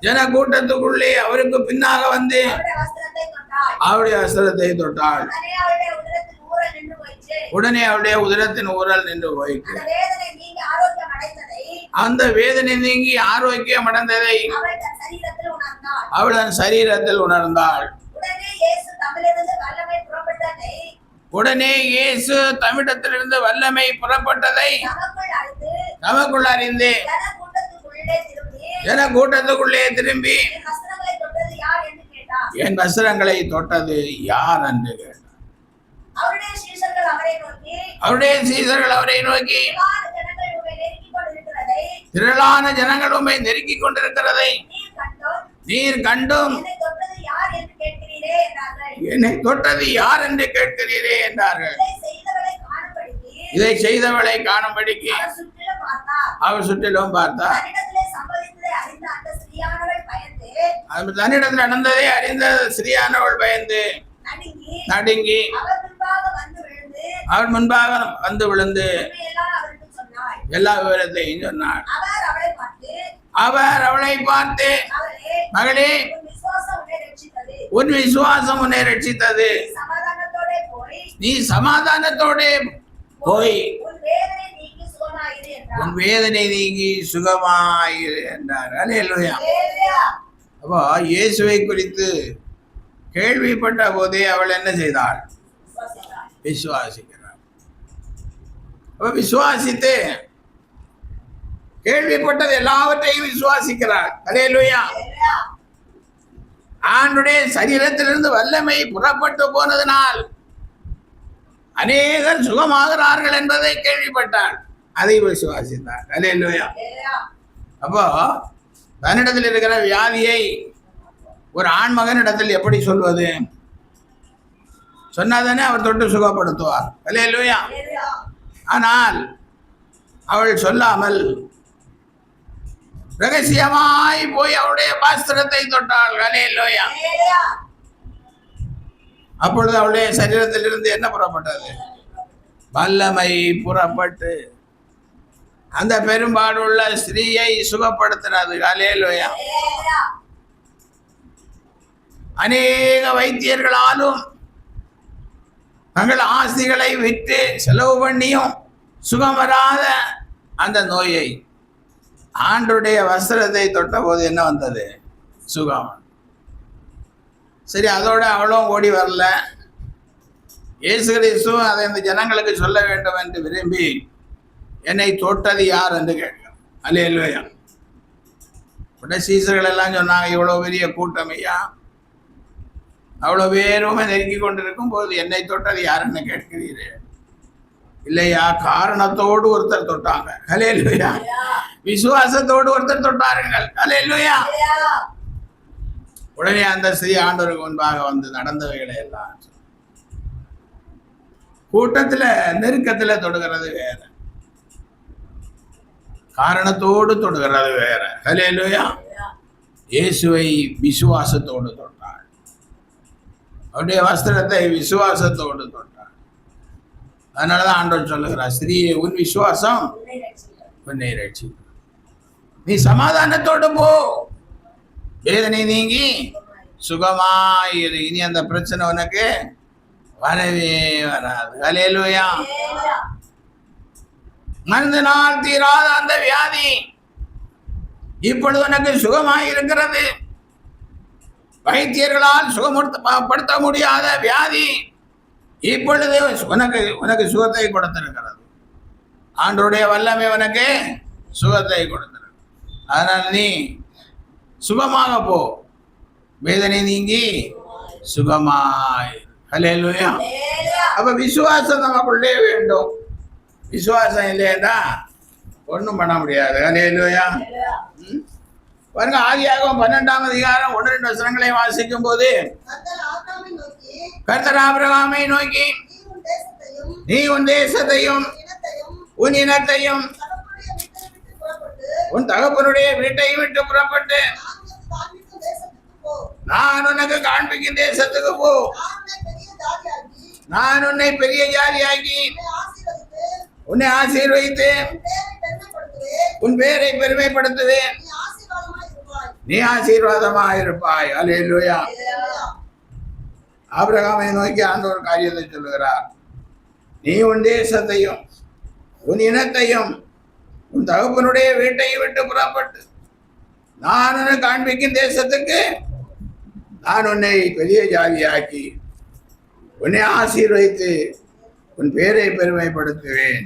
ஜன கூட்டத்துக்குள்ளே அவருக்கு பின்னாக வந்து அவருடைய வஸ்திரத்தை தொட்டாள். உடனே அவருடைய உதரத்தின் ஊரல் நின்று போயிட்டு அந்த வேதனை நீங்கி ஆரோக்கியம் அடைந்ததை அவள் தன் சரீரத்தில் உணர்ந்தாள். உடனே இயேசு தம்மிடத்திலிருந்து வல்லமை புறப்பட்டதை நமக்குள் அறிந்து ஜன கூட்டத்துக்குள்ளே திரும்பி என் வஸ்திரங்களை தொட்டது யார் என்று கேட்டார். அவருடைய சீஷர்கள் அவரை நோக்கி திரளான ஜனங்கள் உம்மை நெருக்கிக் கொண்டிருக்கிறதை நீர் கண்டும் என்னை தொட்டது யார் என்று கேட்கிறீரே என்றார்கள். இதை செய்தவளை காணும்படிக்கு அவர் சுற்றிலும் பார்த்தார். தன்னிடத்தில் நடந்ததை அறிந்த ஸ்திரீயானவள் பயந்து நடுங்கி அவர் முன்பாக வந்து விழுந்து எல்லா விவரத்தையும் சொன்னார். அவர் அவளை பார்த்து, மகளே, உன் விசுவாசம் உன்னை ரட்சித்தது, நீ சமாதானத்தோட போய் உன் வேதனை நீங்கி சுகமாயிரு என்றார். அல்லேலூயா. அப்போ இயேசுவை குறித்து கேள்விப்பட்ட போதே அவள் என்ன செய்தாள்? விசுவாசிக்கிறாள். அப்ப விசுவாசித்து கேள்விப்பட்டது எல்லாவற்றையும் விசுவாசிக்கிறாள். அல்லேலூயா. ஆண்டுடைய சரீரத்திலிருந்து வல்லமை புறப்பட்டு போனதனால் அநேகர் சுகமாகிறார்கள் என்பதை கேள்விப்பட்டாள், அதை விசுவாசித்தார். அல்லேலூயா. அப்போ தன்னிடத்தில் இருக்கிற வியாதியை ஒரு ஆண்மகனிடத்தில் எப்படி சொல்வது? சொன்னாதானே அவர் தொட்டு சுகப்படுத்துவார். அல்லேலூயா. ஆனால் அவள் சொல்லாமல் ரகசியமாய் போய் அவருடைய வஸ்திரத்தை தொட்டாள். அல்லேலூயா. அப்பொழுது அவளுடைய சரீரத்திலிருந்து என்ன புறப்பட்டது? வல்லமை புறப்பட்டு அந்த பெரும்பாடுள்ள ஸ்திரீயை சுகப்படுத்துறது. அல்லேலூயா. அநேக வைத்தியர்களாலும் தங்கள் ஆஸ்திகளை விற்று செலவு பண்ணியும் சுகம் வராத அந்த நோயை ஆண்டவருடைய வஸ்திரத்தை தொட்ட போது என்ன வந்தது? சுகம். சரி, அதோட அவளும் ஓடி வரல. இயேசு கிறிஸ்து அதை இந்த ஜனங்களுக்கு சொல்ல வேண்டும் என்று விரும்பி என்னை தொட்டது யார் என்று கேட்கிறார். அல்லேலூயா. உடனே சீசர்கள் எல்லாம் சொன்னாங்க, இவ்வளோ பெரிய கூட்டம் ஐயா, அவ்வளோ பேருமே நெருங்கி கொண்டிருக்கும் போது என்னை தொட்டது யாருன்னு கேட்கிறீர்கள்? இல்லையா, காரணத்தோடு ஒருத்தர் தொட்டாங்க. அல்லேலூயா. விசுவாசத்தோடு ஒருத்தர் தொட்டாருங்கள். அல்லேலூயா. உடனே அந்த ஸ்ரீ ஆண்டவருக்கு முன்பாக வந்து நடந்தவைகளை எல்லாம் கூட்டத்துல நெருக்கத்துல தொடுகிறது வேற, காரணத்தோடு தொடுகிறது வேற. அல்லேலூயா. இயேசுவை விசுவாசத்தோடு தொட்டாள். அவருடைய வஸ்திரத்தை விசுவாசத்தோடு தொட்டாள். அதனாலதான் ஆண்டவர் சொல்லுகிறார், ஸ்திரீயே, உன் விசுவாசம் உன்னை ரட்சிக்கும். நீ சமாதானத்தோடு போ, வேதனை நீங்கி சுகமாயிரு. இனி அந்த பிரச்சனை உனக்கு வரவே வராது. அல்லேலூயா. மருந்து நாள் தீராத அந்த வியாதி இப்பொழுது உனக்கு சுகமாயிருக்கிறது. வைத்தியர்களால் சுகப்படுத்த முடியாத வியாதி இப்பொழுது உனக்கு சுகத்தை கொடுத்திருக்கிறது. ஆண்டவருடைய வல்லமை உனக்கு சுகத்தை கொடுத்திருக்கு. அதனால் நீ சுகமாக போ, வேதனை நீங்கி சுகமாய். அல்லேலூயா. அப்ப விசுவாசம் நமக்குள்ளே வேண்டும். விசுவாசம் இல்லையா ஒன்றும் பண்ண முடியாது. அல்லேலூயா. பாருங்க, ஆதியாகமம் 12ஆம் அதிகாரம் 1-2 வசனங்களை வாசிக்கும் போது கர்த்தர் ஆபிரகாமை நோக்கி, நீ உன் தேசத்தையும் உன் இனத்தையும் உன் தகப்பனுடைய வீட்டை விட்டு புறப்பட்டு நான் உனக்கு காண்பிக்கும் தேசத்துக்கு போ. நான் உன்னை பெரிய ஜாதியாக்கி உன்னை ஆசீர்வதித்து உன் பேரை பெருமைப்படுத்துவேன். நீ ஆசீர்வாதமாக இருப்பாய். அல்லேலூயா. ஆபிரகாமை நோக்கி ஆண்டவர் காரியத்தை சொல்லுகிறார். நீ உன் தேசத்தையும் உன் இனத்தையும் உன் தகப்பனுடைய வீட்டை விட்டு புறப்பட்டு நான் உன்னை காண்பிக்கும் தேசத்துக்கு நான் உன்னை பெரிய ஜாதியாக்கி உன்னை ஆசீர்வதித்து உன் பேரை பெருமைப்படுத்துவேன்.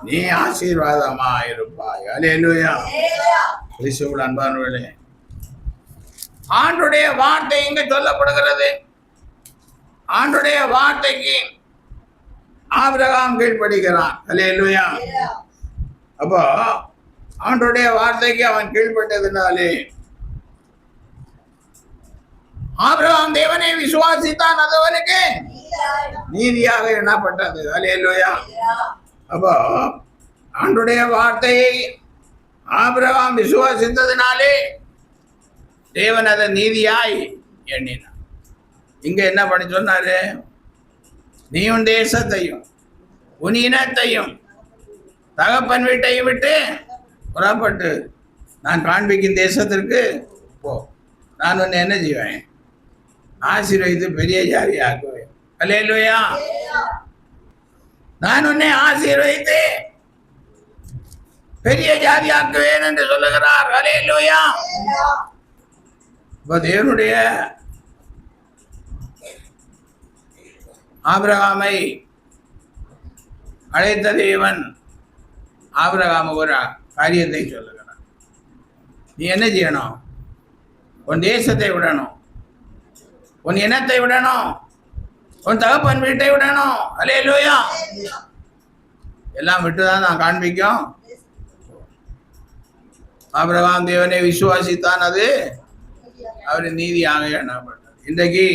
நீ ஆசீர்வாதமாக இருப்பாய். அல்லேலூயா. கிறிஸ்துவுக்குள் அன்பானவர்களே, ஆண்டுடைய வார்த்தை இங்கு சொல்லப்படுகிறது. ஆண்டுடைய வார்த்தைக்கு ஆபிரகாம் கீழ்ப்படுகிறான். அல்லேலூயா. அப்போ ஆண்டுடைய வார்த்தைக்கு அவன் கீழ்ப்பட்டதுனாலே ஆபிரகாம் தேவனை விசுவாசித்தான், அது அவனுக்கு நீதியாக எண்ணப்பட்டது. அல்லேலூயா. அப்போ ஆண்டுடைய வார்த்தையை ஆபிரகாம் விசுவாசித்ததினாலே தேவன் அதை நீதியாய் எண்ணினார். இங்க என்ன பண்ணி சொன்னாரு? நீ உன் தேசத்தையும் உன் இனத்தையும் தகப்பன் வீட்டையும் விட்டு புறப்பட்டு நான் காண்பிக்கும் தேசத்திற்கு போ. நான் உன்னை என்ன செய்வேன்? ஆசீர்வதித்து பெரிய ஜாதி ஆக்குவேன். அல்லேலூயா. நான் உன்னை ஆசீர்வதித்து பெரிய ஜாதி ஆக்குவேன் என்று சொல்லுகிறார். அல்லேலூயா. இப்ப தேவனுடைய ஆபிரகாமை அழைத்த தேவன் ஆபிரகாமுக்கு ஒரு காரியத்தை சொல்லுகிறார். நீ என்ன செய்யணும்? உன் தேசத்தை விடணும், உன் இனத்தை விடணும், உன் தகப்பன் வீட்டை விடணும். அல்லேலூயா. எல்லாம் விட்டுதான் நான் காண்பிக்கும். ஆபிரகாம் தேவனை விசுவாசித்தான், அது அவர் நீதியாக எண்ணப்பட்டது. இன்றைக்கு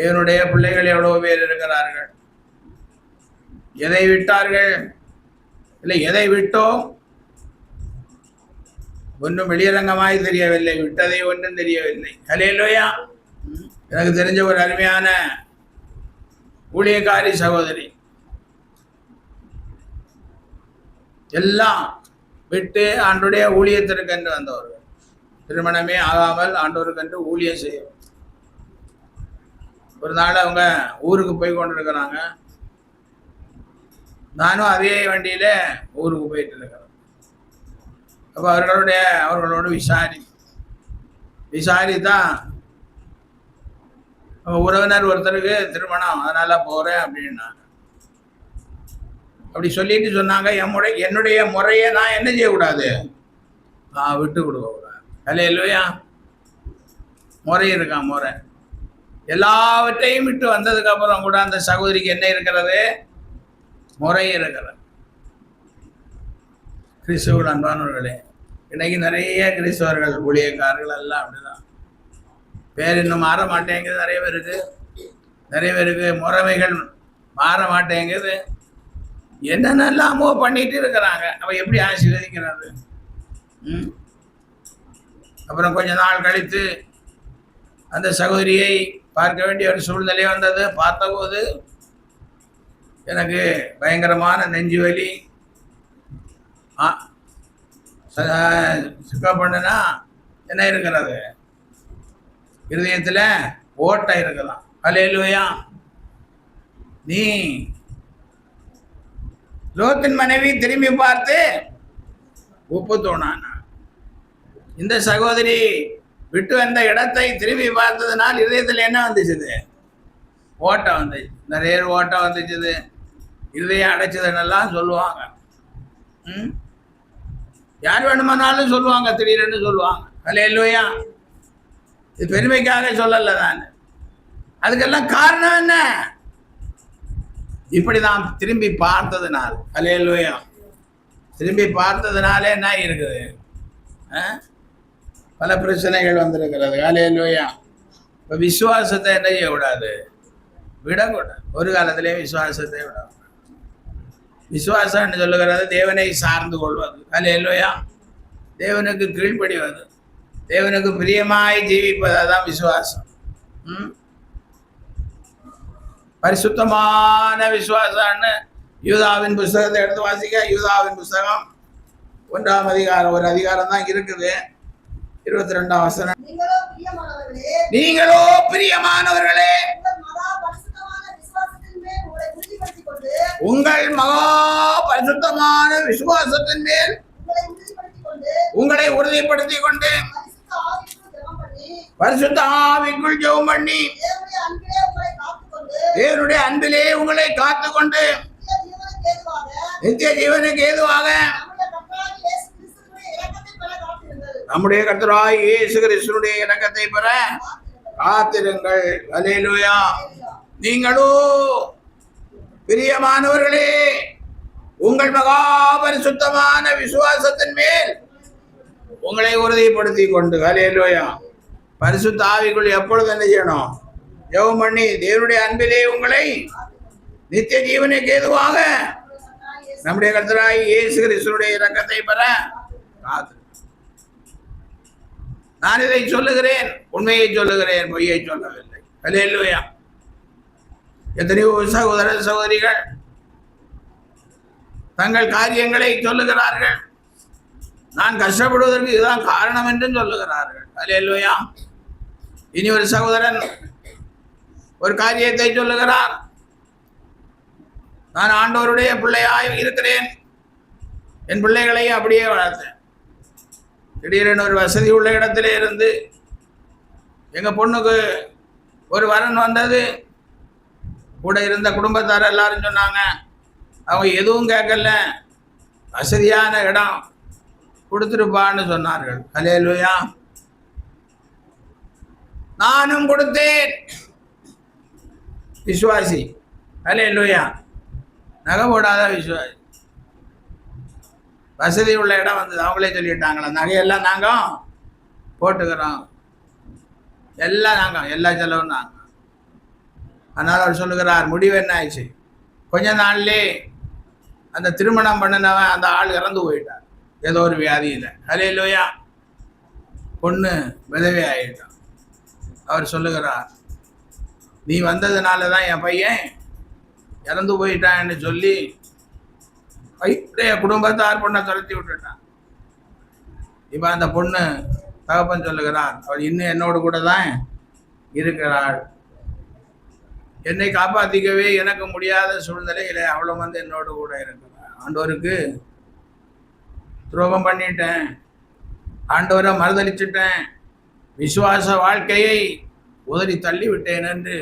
இவனுடைய பிள்ளைகள் எவ்வளவு பேர் இருக்கிறார்கள். எதை விட்டார்கள்? இல்லை, எதை விட்டோம் ஒன்றும் வெளியரங்கமாய் தெரியவில்லை, விட்டதை ஒன்றும் தெரியவில்லை. ஹல்லேலூயா. எனக்கு தெரிஞ்ச ஒரு அருமையான ஊழியக்காரி சகோதரி, எல்லாம் விட்டு ஆண்டுடைய ஊழியத்திற்கென்று வந்தவர்கள். திருமணமே ஆகாமல் ஆண்டவருக்கென்று ஊழியம் செய்யும். ஒரு நாள் அவங்க ஊருக்கு போய் கொண்டிருக்கிறாங்க. நானும் அதே வண்டியில ஊருக்கு போயிட்டு இருக்கிறேன். அப்போ அவர்களோடு விசாரித்தான் உறவினர் ஒருத்தருக்கு திருமணம், அதனால போறேன் அப்படின்னாங்க. அப்படி சொல்லிட்டு சொன்னாங்க, என்னுடைய முறையை நான் என்ன செய்யக்கூடாது, விட்டு கொடுக்க கூடாது. ஹல்லேலூயா. முறை இருக்கான், முறை. எல்லாவற்றையும் விட்டு வந்ததுக்கு அப்புறம் கூட அந்த சகோதரிக்கு என்ன இருக்கிறது? முறை இருக்கிறது. கிறிஸ்துவ அன்பானவர்களே, இன்னைக்கு நிறைய கிறிஸ்தவர்கள் ஊழியக்காரர்கள் எல்லாம் அப்படிதான். பேர் இன்னும் மாற மாட்டேங்குது. நிறைய பேருக்கு முறைமைகள் மாற மாட்டேங்குது. என்னென்னலாமோ பண்ணிட்டு இருக்கிறாங்க. அவ எப்படி ஆசீர்வதிக்கிறது? அப்புறம் கொஞ்ச நாள் கழித்து அந்த சகோதரியை பார்க்க வேண்டிய ஒரு சூழ்நிலை வந்தது. பார்த்தபோது எனக்கு பயங்கரமான நெஞ்சு வலி. செக்கப் பண்ணுனா என்ன இருக்கிறது? இருதயத்தில் ஓட்டை இருக்கலாம். ஹல்லேலூயா. நீ லோத்தின் மனைவி திரும்பி பார்த்து உப்பு தோணான. இந்த சகோதரி விட்டு வந்த இடத்தை திரும்பி பார்த்ததுனால் இருதயத்தில் என்ன வந்துச்சுது? ஓட்டம் வந்துச்சு. நிறைய ஓட்டம் வந்துச்சுது. இருதயம் அடைச்சதுன்னெல்லாம் சொல்லுவாங்க. யார் வேணுமானாலும் சொல்லுவாங்க, திடீர்னு சொல்லுவாங்க. ஹல்லேலூயா. இது பெருமைக்காக சொல்லலை நான். அதுக்கெல்லாம் காரணம் என்ன? இப்படி நாம் திரும்பி பார்த்ததுனால். ஹல்லேலூயா. திரும்பி பார்த்ததுனால என்ன இருக்குது? பல பிரச்சனைகள் வந்திருக்கிறது. ஹல்லேலூயா. இப்போ விசுவாசத்தை என்ன செய்யக்கூடாது? விடக்கூடாது. ஒரு காலத்திலே விசுவாசத்தை விடக்கூடாது. விசுவாசம் சொல்லுகிறது தேவனை சார்ந்து கொள்வது. ஹல்லேலூயா. தேவனுக்கு கீழ்ப்படிவது, தேவனுக்கு பிரியமாய் ஜீவிப்பது, அதான் விசுவாசம். பரிசுத்தமான விசுவாசம்னு யூதாவின் புஸ்தகத்தை எடுத்து வாசிக்க. யூதாவின் புஸ்தகம் 1ஆம் அதிகாரம், ஒரு அதிகாரம் தான் இருக்குது. 22ஆம் வசனம். நீங்களோ பிரியமானவர்களே, உங்கள் மகா பரிசுத்தமான விசுவாசத்தின் மேல் உங்களை உறுதிப்படுத்திக் கொண்டு பரிசுத்த ஆவிக்குள் ஜெபம் பண்ணி தேவனுடைய அன்பிலே உங்களை காத்துக்கொண்டு நித்திய ஜீவனுக்கு ஏதுவாக நம்முடைய கர்த்தராகிய இயேசு கிறிஸ்துவினுடைய இரக்கத்தை பெற காத்திருங்கள். ஹல்லேலூயா. நீங்களோ பிரியமானவர்களே, உங்கள் மகா பரிசுத்தமான விசுவாசத்தின் மேல் உங்களை உறுதிப்படுத்திக் கொண்டு. ஹல்லேலூயா. பரிசுத்த ஆவிக்குள் எப்பொழுது என்ன செய்யணும்? ஜெபம் பண்ணி தேவனுடைய அன்பிலே உங்களை நித்திய ஜீவனுக்கு ஏதுவாக நம்முடைய கர்த்தராகிய இயேசு கிறிஸ்துவினுடைய இரக்கத்தை பெற காத்து. நான் இதை சொல்லுகிறேன், உண்மையை சொல்லுகிறேன், பொய்யை சொல்லவில்லை. ஹல்லேலூயா. எத்தனையோ சகோதர சகோதரிகள் தங்கள் காரியங்களை சொல்லுகிறார்கள். நான் கஷ்டப்படுவதற்கு இதுதான் காரணம் என்று சொல்லுகிறார்கள். ஹல்லேலூயா. இனி ஒரு சகோதரன் ஒரு காரியத்தை சொல்லுகிறார். நான் ஆண்டவருடைய பிள்ளையாய் இருக்கிறேன், என் பிள்ளைகளை அப்படியே வளர்த்தேன். திடீரென ஒரு வசதி உள்ள இடத்திலே இருந்து எங்கள் பொண்ணுக்கு ஒரு வரன் வந்தது. கூட இருந்த குடும்பத்தார் எல்லாரும் சொன்னாங்க, அவங்க எதுவும் கேட்கல, வசதியான இடம் கொடுத்துருப்பான்னு சொன்னார்கள். ஹல்லேலூயா. நானும் கொடுத்தேன். விசுவாசி. ஹல்லேலூயா. நகை போடாத விசுவாசி. வசதி உள்ள இடம் வந்தது. அவங்களே சொல்லிட்டாங்களா, நகையெல்லாம் நாங்கள் போட்டுக்கிறோம், எல்லாம் நாங்கள், எல்லா செலவும் நாங்கள். அதனால் அவர் சொல்லுகிறார், முடிவு என்ன ஆயிடுச்சு, கொஞ்ச நாள்லே அந்த திருமணம் பண்ணினவன் அந்த ஆள் இறந்து போயிட்டார் ஏதோ ஒரு வியாதியில். ஹல்லேலூயா. பொண்ணு விதவை ஆகிட்டான். அவர் சொல்லுகிறார், நீ வந்ததுனால தான் என் பையன் இறந்து போயிட்டான்னு சொல்லி குடும்பத்தார் பொண்ணை துரத்தி விட்டுட்டான். இப்போ அந்த பொண்ணு தகப்பன் சொல்லுகிறார், அவள் இன்னும் என்னோடு கூட தான் இருக்கிறாள். என்னை காப்பாற்றிக்கவே எனக்கு முடியாத சூழ்நிலையில் அவளும் வந்து என்னோடு கூட இருக்கிறாள். ஆண்டவருக்கு துரோகம் பண்ணிட்டேன், ஆண்டவரை மறுதளிச்சுட்டேன், விசுவாச வாழ்க்கையை உதறி தள்ளி விட்டேன் என்று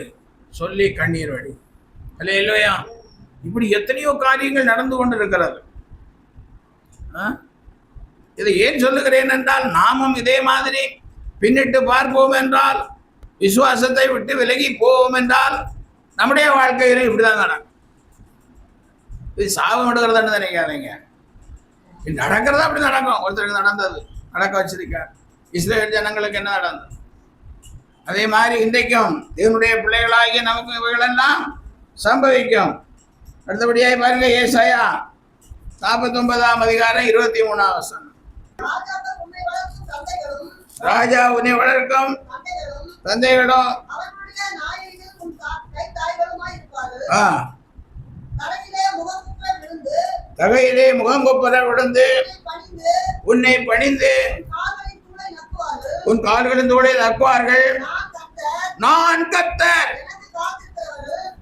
சொல்லி கண்ணீர் வடி. அல்லேலூயா. இப்படி எத்தனையோ காரியங்கள் நடந்து கொண்டு இருக்கிறது. இதை ஏன் சொல்லுகிறேன் என்றால், நாமும் இதே மாதிரி பின்னிட்டு பார்ப்போம் என்றால், விசுவாசத்தை விட்டு விலகி போவோம் என்றால், நம்முடைய வாழ்க்கையில இப்படிதான் நடக்கும். இது சாபம் எடுக்கிறதுன்னு நினைக்காதீங்க, நடக்கிறதா அப்படி நடக்கும். ஒருத்தருக்கு நடந்தது, நடக்க வச்சிருக்கார். இஸ்ரேல் ஜனங்களுக்கு என்ன நடந்தது, அதே மாதிரி இன்றைக்கும் தேவனுடைய பிள்ளைகளாகிய நமக்கு இவைகளெல்லாம் சம்பவிக்கும். அடுத்தபடியாக பாருங்க, ஏசாயா 49ஆம் அதிகாரம் 23ஆம் வசனம். ராஜா உன்னை வளர்க்கும் தந்தைகளும் தகையிலே முகங்குப்புற விழுந்து உன்னை பணிந்து உன் கால்களின் தூளை நக்குவார்கள். நான் கர்த்தர்,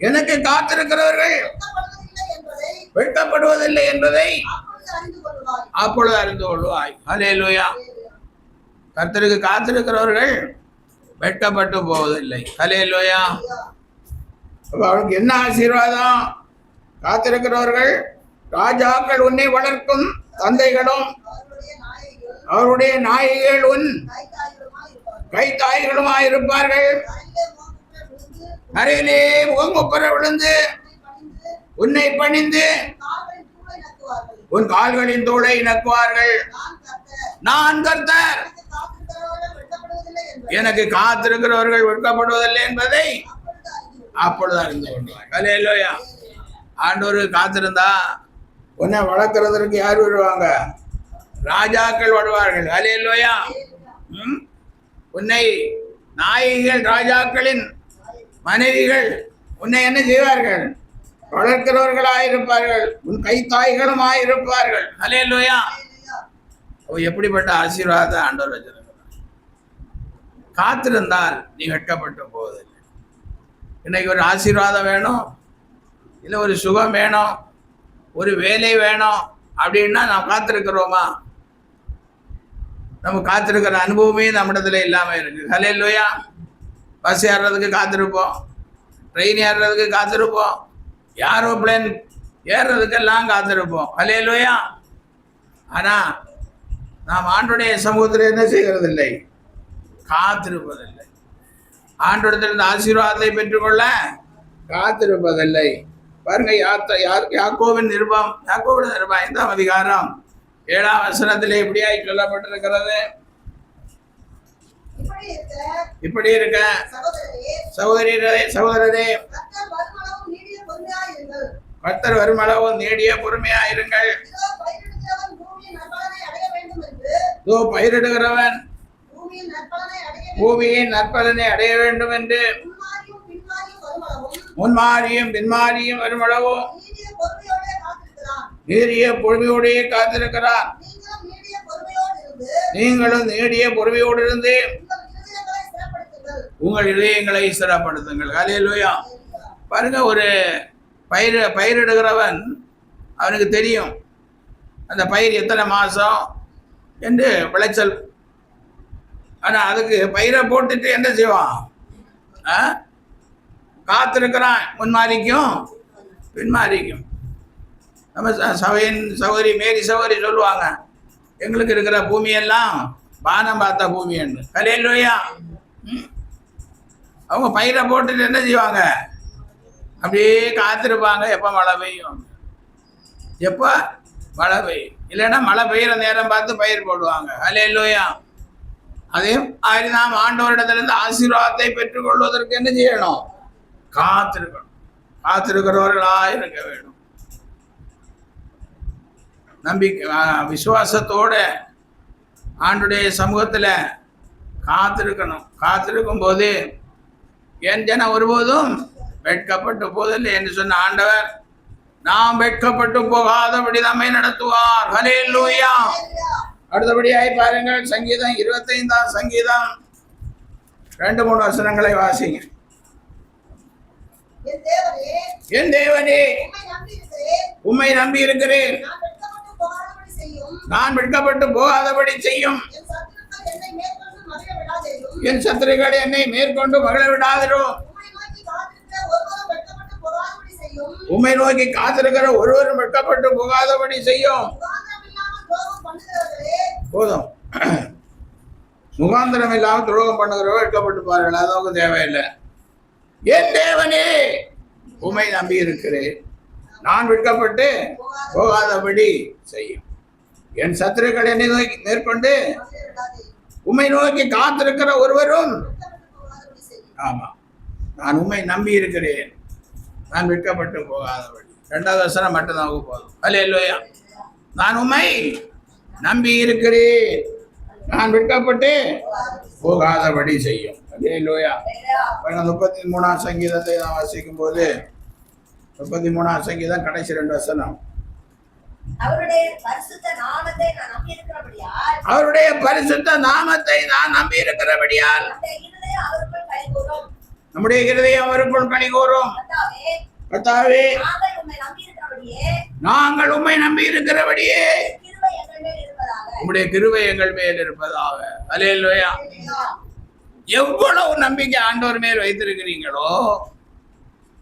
எனக்கு காத்திருக்கிறவர்கள் வெட்கப்படுவதில்லை என்பதை அப்பொழுது அறிந்து கொள்வாய். ஹல்லேலூயா. கர்த்தருக்கு காத்திருக்கிறவர்கள் வெட்கப்பட்டு போவதில்லை. ஹல்லேலூயா. அவருக்கு என்ன ஆசீர்வாதம்? காத்திருக்கிறவர்கள் ராஜாக்கள் உன்னை வளர்க்கும் தந்தைகளும் அவருடைய நாயகிகள் உன் கைத்தாய்களுமாயிருப்பார்கள். அறையிலே முகங்குப்புற விழுந்து உன்னை பணிந்து உன் கால்களின் தூளை நக்குவார்கள். நான் கர்த்தர், எனக்கு காத்திருக்கிறவர்கள் வெட்கப்படுவதில்லை என்பதை அப்பொழுது அறிந்து கொள்வார். ஹல்லேலூயா. ஆண்டவர் காத்திருந்தா உன்னை வளர்க்கிறதற்கு யார் வருவாங்க? ராஜாக்கள் வருவார்கள். ஹல்லேலூயா. உன்னை நாயகிகள், ராஜாக்களின் மனைவிகள் உன்னை என்ன செய்வார்கள்? வளர்க்கிறவர்களாயிருப்பார்கள், உன் கைத்தாய்களுமாயிருப்பார்கள். ஹல்லேலூயா. எப்படிப்பட்ட ஆசீர்வாதத்தை ஆண்டவர் வச்சிருக்கிறார். காத்திருந்தால் நீ வெட்கப்பட்டு போவதில்லை. இன்னைக்கு ஒரு ஆசீர்வாதம் வேணும், இல்லை ஒரு சுகம் வேணும், ஒரு வேலை வேணும் அப்படின்னா நாம் காத்திருக்கிறோமா? நம்ம காத்திருக்கிற அனுபவமே நம்மிடத்துல இல்லாமல் இருக்கு. ஹல்லேலூயா. பஸ் ஏறுறதுக்கு காத்திருப்போம், ட்ரெயின் ஏறுறதுக்கு காத்திருப்போம், ஏரோப்ளேன் ஏறுறதுக்கெல்லாம் காத்திருப்போம். ஹல்லேலூயா. ஆனால் நாம் ஆண்டோடைய சமூகத்தில் என்ன செய்கிறதில்லை? காத்திருப்பதில்லை. ஆண்டோடத்திலிருந்து ஆசீர்வாதத்தை பெற்றுக்கொள்ள காத்திருப்பதில்லை. பாருங்க, யாக்கோவின் நிருபம் 5ஆம் அதிகாரம் 7ஆம் வசனத்திலே இப்படியாய் சொல்லப்பட்டிருக்கிறது. இப்படி இருக்க சகோதரரே, கர்த்தர் வருமளவும் நீடிய பொறுமையாயிருங்கள். பயிரிடுகிறவன் பூமியின் நற்பலனை அடைய வேண்டும் என்று முன்மாரியும் பின்மாரியும் வருமளவும் நீடிய பொறுமையோடையே காத்திருக்கிறார். நீங்களும் நீடிய பொறுமையோடு இருந்து உங்கள் இதயங்களை ஸ்திரப்படுத்துங்கள். ஹல்லேலூயா. பாருங்க, ஒரு பயிரிடுகிறவன் அவனுக்கு தெரியும் அந்த பயிர் எத்தனை மாதம் என்று விளைச்சல். ஆனால் அதுக்கு பயிரை போட்டுட்டு என்ன செய்வான்? காத்திருக்கிறான், முன்மாரிக்கும் பின்மாரிக்கும். நம்ம சபையின் சகோதரி மேரி சகோதரி சொல்லுவாங்க, எங்களுக்கு இருக்கிற பூமியெல்லாம் வானம் பார்த்த பூமி என்று. ஹல்லேலூயா. அவங்க பயிரை போட்டுட்டு என்ன செய்வாங்க? அப்படியே காத்திருப்பாங்க, எப்போ மழை பெய்யும், எப்போ மழை பெய்யும். இல்லைன்னா மழை பெய்கிற நேரம் பார்த்து பயிர் போடுவாங்க. ஹல்லேலூயா. அதே மாதிரி நாம் ஆண்டவரிடத்திலிருந்து ஆசீர்வாதத்தை பெற்றுக்கொள்வதற்கு என்ன செய்யணும்? காத்திருக்கணும். காத்திருக்கிறவர்களாக இருக்க வேண்டும். நம்பிக்கை விசுவாசத்தோட ஆண்டுடைய சமூகத்தில் காத்திருக்கணும். காத்திருக்கும் போது என் ஜனம் ஒருபோதும் வெட்கப்பட்டு போதில்லை என்று சொன்ன ஆண்டவர் நாம் வெட்கப்பட்டு போகாதபடி நம்மை நடத்துவார். ஹல்லேலூயா. அடுத்தபடியாய் பாருங்கள், சங்கீதம் 25ஆம் சங்கீதம் 2-3 வசனங்களை வாசிங்க. என் தேவனே, உம்மை நம்பி இருக்கிறேன். நான் வெட்கப்பட்டு போகாதபடி செய்யும். என் சத்துருக்கள் என்னை மேற்கொண்டு மகிழ விடாதிரும். உம்மை நோக்கி காத்திருக்கிற ஒருவரும் வெட்கப்பட்டு போகாதபடி செய்யும். போதும். முகாந்திரம் இல்லாமல் துரோகம் பண்ணுகிறவர்கள் வெட்கப்பட்டு பாருங்கள். அதுவும் தேவையில்லை. என் தேவனே, உம்மை நம்பி இருக்கிறேன். நான் வெட்கப்பட்டு போகாதபடி செய்யும். என் சத்துருக்கள் என்னை நோக்கி மேற்கொண்டு உம்மை நோக்கி காத்திருக்கிற ஒருவரும். ஆமா, நான் உம்மை நம்பி இருக்கிறேன். நான் வெட்கப்பட்டு போகாதபடி. 2வது வசனம் மட்டும் தான் போதும். ஹல்லேலூயா. நான் உம்மை நம்பி இருக்கிறேன். நான் வெட்கப்பட்டு போகாதபடி செய்யும். ஹல்லேலூயா. 33ஆம் சங்கீதத்தை நான் வாசிக்கும் போது 33ஆம் சங்கீதம் கடைசி 2 வசனம். அவருடைய பரிசுத்த நாமத்தை நான் நம்பி இருக்கிறபடியால் நம்முடைய இருதயம் அவருக்குள் களிகூரும். கர்த்தாவே, நாங்கள் உம்மை நம்பி இருக்கிறபடியே உம்முடைய கிருபை எங்கள் மேல் இருப்பதாக. ஹல்லேலூயா. எவ்வளவு நம்பிக்கை ஆண்டவர் மேல் வைத்திருக்கிறீங்களோ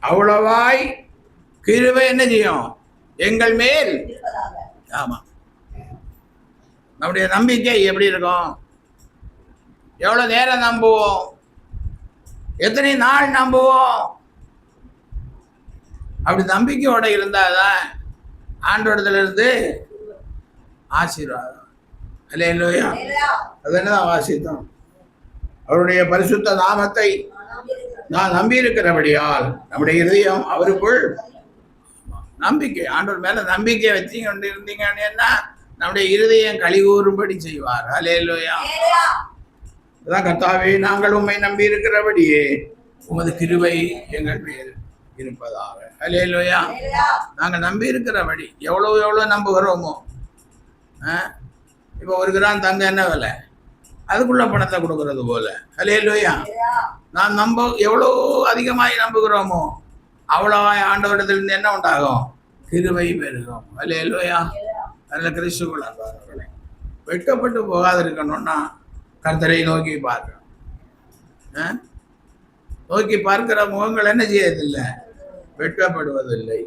அவ்வளவாய் கிருபை என்ன செய்யும்? எங்கள் மேல். ஆமா, நம்முடைய நம்பிக்கை எப்படி இருக்கும்? எவ்வளவு நேரம் நம்புவோம்? எத்தனை நாள் நம்புவோம்? அப்படி நம்பிக்கையோட இருந்தாதான் ஆண்டவரிடத்துல இருந்து ஆசீர்வாதம். ஹல்லேலூயா. அது என்னதான் வாசித்தோம்? அவருடைய பரிசுத்த நாமத்தை நான் நம்பி இருக்கிறபடியால் நம்முடைய இதயம் அவருக்குள். நம்பிக்கை, ஆண்டவர் மேல நம்பிக்கை வச்சு கொண்டு இருந்தீங்கன்னா நம்முடைய இருதயம் களிகூறும்படி செய்வார். ஹல்லேலூயா. அதான் கர்த்தாவே, நாங்கள் உம்மை நம்பி இருக்கிறபடியே உமது கிருபை எங்கள் மேல் இருப்பதாக. ஹல்லேலூயா. நாங்கள் நம்பி இருக்கிறபடி எவ்வளவு நம்புகிறோமோ. இப்போ 1 கிராம் தங்கம் என்ன விலை? அதுக்குள்ள பணத்தை கொடுக்கறது போல. ஹல்லேலூயா. நாம் எவ்வளவு அதிகமாய் நம்புகிறோமோ அவ்வளவாய் ஆண்டவரிடத்திலிருந்து என்ன உண்டாகும்? கிருபை பெருகும். ஹல்லேலூயா. அதில் கிறிஸ்துக்குள் அன்பானவர்களே, வெட்கப்பட்டு போகாது இருக்கணும்னா கர்த்தரை நோக்கி பார்க்கணும். நோக்கி பார்க்கிற முகங்கள் என்ன செய்யறதில்லை? வெட்கப்படுவதில்லை.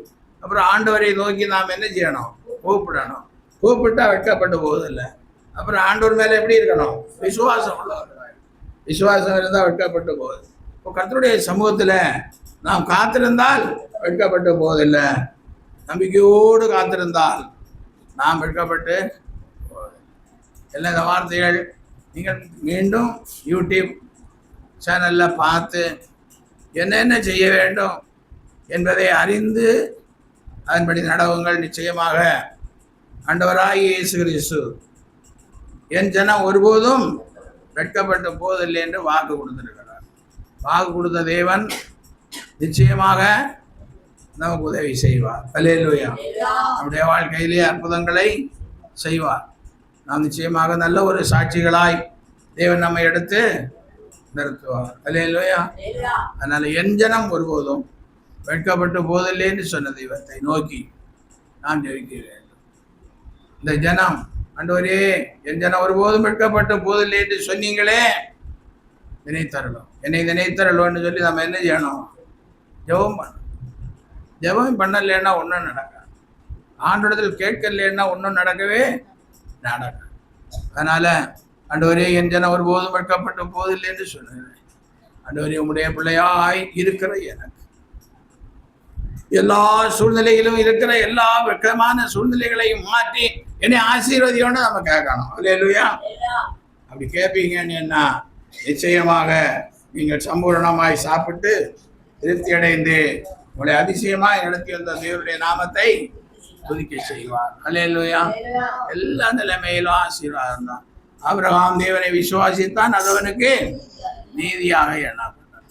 அப்புறம் ஆண்டவரை நோக்கி நாம் என்ன செய்யணும்? கூப்பிடணும். கூப்பிட்டா வெட்கப்பட்டு போவதில்லை. அப்புறம் ஆண்டவர் மேலே எப்படி இருக்கணும்? விசுவாசம் உள்ளவர்கள். விசுவாசம் இருந்தால் வெட்கப்பட்டு போகுது. இப்போ கர்த்தருடைய சமூகத்தில் நாம் காத்திருந்தால் வெட்கப்பட்டு போவதில்லை. நம்பிக்கையோடு காத்திருந்தால் நாம் வெட்கப்பட்டு எல்லா இந்த வார்த்தைகள் நீங்கள் மீண்டும் யூடியூப் சேனலில் பார்த்து என்னென்ன செய்ய வேண்டும் என்பதை அறிந்து அதன்படி நடவுங்கள். நிச்சயமாக ஆண்டவராகிய இயேசு கிறிஸ்து என் ஜனம் ஒருபோதும் வெட்கப்பட்டு போவதில்லை என்று வாக்கு கொடுத்திருக்கிறார். வாக்கு கொடுத்த தேவன் நிச்சயமாக நமக்கு உதவி செய்வார். ஹல்லேலூயா. நம்முடைய வாழ்க்கையிலே அற்புதங்களை செய்வார். நாம் நிச்சயமாக நல்ல ஒரு சாட்சிகளாய் தேவன் நம்மை எடுத்து நிறுத்துவார். ஹல்லேலூயா. அதனால என் ஜனம் ஒருபோதும் வெட்கப்பட்டு போவதில்லை என்று சொன்ன தெய்வத்தை நோக்கி நாம் ஜெபிக்க வேண்டும். இந்த ஜனம், ஆண்டவரே, என் ஜனம் ஒருபோதும் வெட்கப்பட்டு போவதில்லை என்று சொன்னீங்களே, நினைத்தரலும் என்னை நினைத்தரலும்னு சொல்லி நம்ம என்ன செய்யணும்? ஜெபம் பண்ணணும். ஜெபம் பண்ணலைன்னா ஒன்றும் நடக்காது. ஆண்டவரிடத்தில் கேட்கலைன்னா ஒன்றும் நடக்கவே நடக்காது. அதனால ஆண்டவரே, என் ஜனம் ஒருபோதும் வெட்கப்பட்டு போவதில்லை என்று சொன்னேன். ஆண்டவரே, உம்முடைய பிள்ளையாய் இருக்கிற எனக்கு எல்லா சூழ்நிலையிலும் இருக்கிற எல்லா வெட்கமான சூழ்நிலைகளையும் மாற்றி என்னை ஆசீர்வதியோன்னு நம்ம கேட்கணும். ஹல்லேலூயா. அப்படி கேட்பீங்கன்னு என்ன, நிச்சயமாக நீங்கள் சம்பூர்ணமாய் சாப்பிட்டு திருப்தி அடைந்து உங்களை அதிசயமாய் நடத்தி வந்த தேவனுடைய நாமத்தை துதிக்க செய்வார். அல்லேலூயா. எல்லா நிலைமையிலும் ஆசீர்வாதம் தான். ஆபிரகாம் தேவனை விசுவாசித்தான், அது அவனுக்கு நீதியாக எண்ணப்பட்டார்.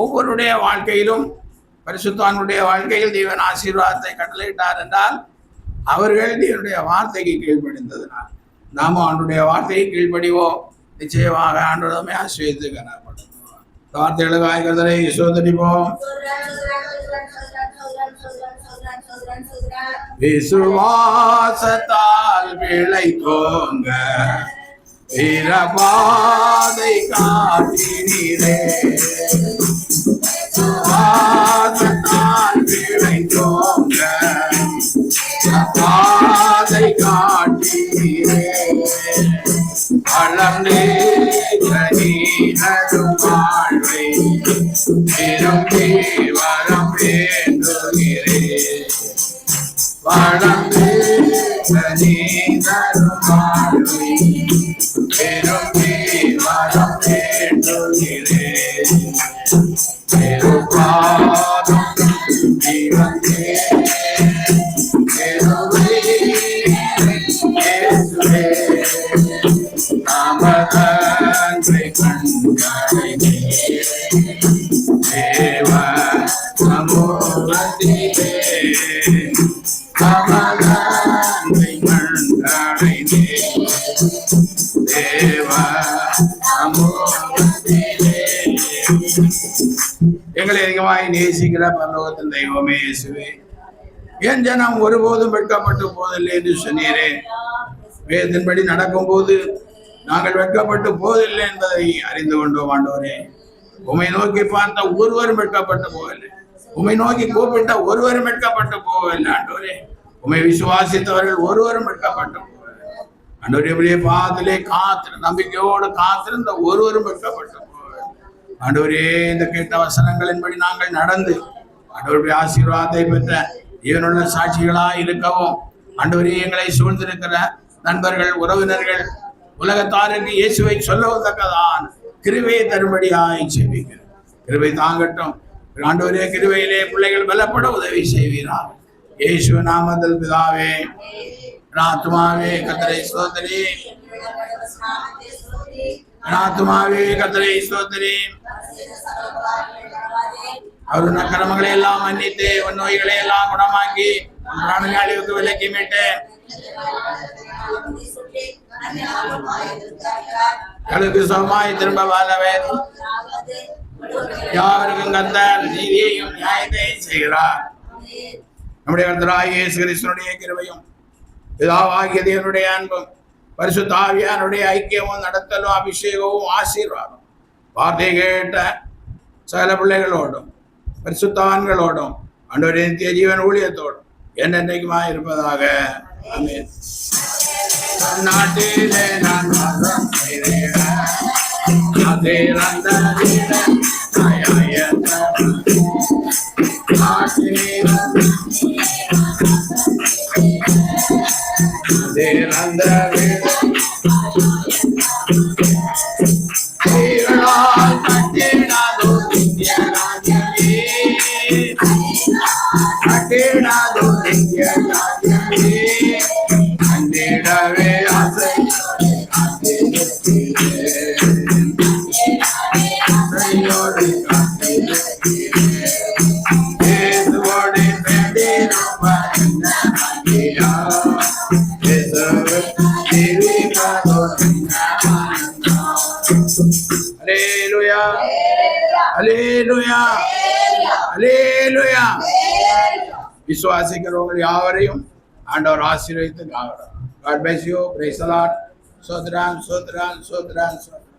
ஒவ்வொருடைய வாழ்க்கையிலும் பரிசுத்தவான்களுடைய வாழ்க்கையில் தேவன் ஆசீர்வாதத்தை கட்டளையிட்டார் என்றால் அவர்கள் தேவனுடைய வார்த்தைக்கு கீழ்ப்படிந்ததுனால் நாமும் அவனுடைய வார்த்தையை கீழ்ப்படிவோம். நிச்சயமாக ஆண்டவருமே ஆசீர்வதித்து காணப்படும். வார்த்தைகளுக்காக கர்த்தரை சோதரிப்போம். விசுவாசத்தால் பிழைத்தோங்க வீரபாதை காட்டினீரே. விசுவாசத்தால் பிழைத்தோங்க பாதை காட்டினீரே. வளர்ந்தே கனீரும் வாழ்வை விரும்பி வரம் வேண்டுகிறேன். வளர்ந்தே கனீரும் வாழ்வை விரும்பி வரம் வேண்டுகிறேன். பெருபாதம் இவந்தே நாமதன்றை கண்களை தேவ சமூகத்திலே நாமதன்றை கண்களை தேவ சமூகத்திலே. எங்களை அதிகமாய் நேசிக்கிற பரலோகத்தின் தெய்வமே இயேசுவே, என் ஜனம் ஒருபோதும் வெட்கப்பட்டு போதில்லை என்று சொன்னீரே. வேதத்தின்படி நடக்கும் போது நாங்கள் வெட்கப்பட்டு போதில்லை என்பதை அறிந்து கொண்டோம் ஆண்டவரே. உம்மை நோக்கி பார்த்த ஒருவரும் வெட்கப்பட்டு போகவில்லை, உம்மை நோக்கி கூப்பிட்ட ஒருவரும் வெட்கப்பட்டு போகவில்லை ஆண்டவரே. உம்மை விசுவாசித்தவர்கள் ஒருவரும் வெட்கப்பட்டு போகவில்லை ஆண்டவரே. இப்படியே பாத்திலே காத்திரு நம்பிக்கையோடு காத்திருந்த ஒருவரும் வெட்கப்பட்டு போகவில்லை ஆண்டவரே. இந்த கேட்ட வசனங்களின்படி நாங்கள் நடந்து ஆண்டவருடைய ஆசீர்வாதத்தை பெற்ற இவனுள்ள சாட்சிகளாய் இருக்கவும் ஆண்டவரே, எங்களை சூழ்ந்திருக்கிற நண்பர்கள், உறவினர்கள், உலகத்தாருக்கு இயேசுவை சொல்லத்தக்கதான் கிருபையை தரும்படியாய் செய்வீர்கள். கிருபை தாங்கட்டும் ஆண்டவரே. கிருபையிலே பிள்ளைகள் பலப்பட உதவி செய்வீராக. இயேசு நாமத்தில் பிதாவே. ஆத்துமாவே கர்த்தரை ஸ்தோத்திரி, ஆத்துமாவே கர்த்தரை ஸ்தோத்திரி. அவர் நக்கரமங்களை எல்லாம் மன்னித்து உன் நோய்களை எல்லாம் குணமாக்கி அழிவுக்கு விலக்கி மீட்டு கழுக்கு சுகமாய் திரும்ப வாழவேன். யாருக்கும் கர்த்தர் நீதியையும் நியாயத்தையும் செய்கிறார். நம்முடைய கர்த்தராகிய இயேசு கிறிஸ்துவினுடைய கிருபையும் பிதாவாகிய தேவனுடைய அன்பும் பரிசுத்த ஆவியானுடைய ஐக்கியமும் நடத்தலும் அபிஷேகமும் ஆசீர்வாதம் வார்த்தை கேட்ட சகல பிள்ளைகளோடும் பரிசுத்தவான்களோடும் ஆண்டவரே நித்திய ஜீவன் ஊழியத்தோடும் என்னென்னைக்குமா இருப்பதாக. ஆமென். நாட்டிலே நான் வாசம் செய்தேன். விசுவாசிக்கிறவங்க யாவரையும் ஆண்டவர் ஆசீர்வதித்து God bless you. Praise the Lord. சோத்ரான் சோத்ரான் சோத்ரான் சோத்ரான்.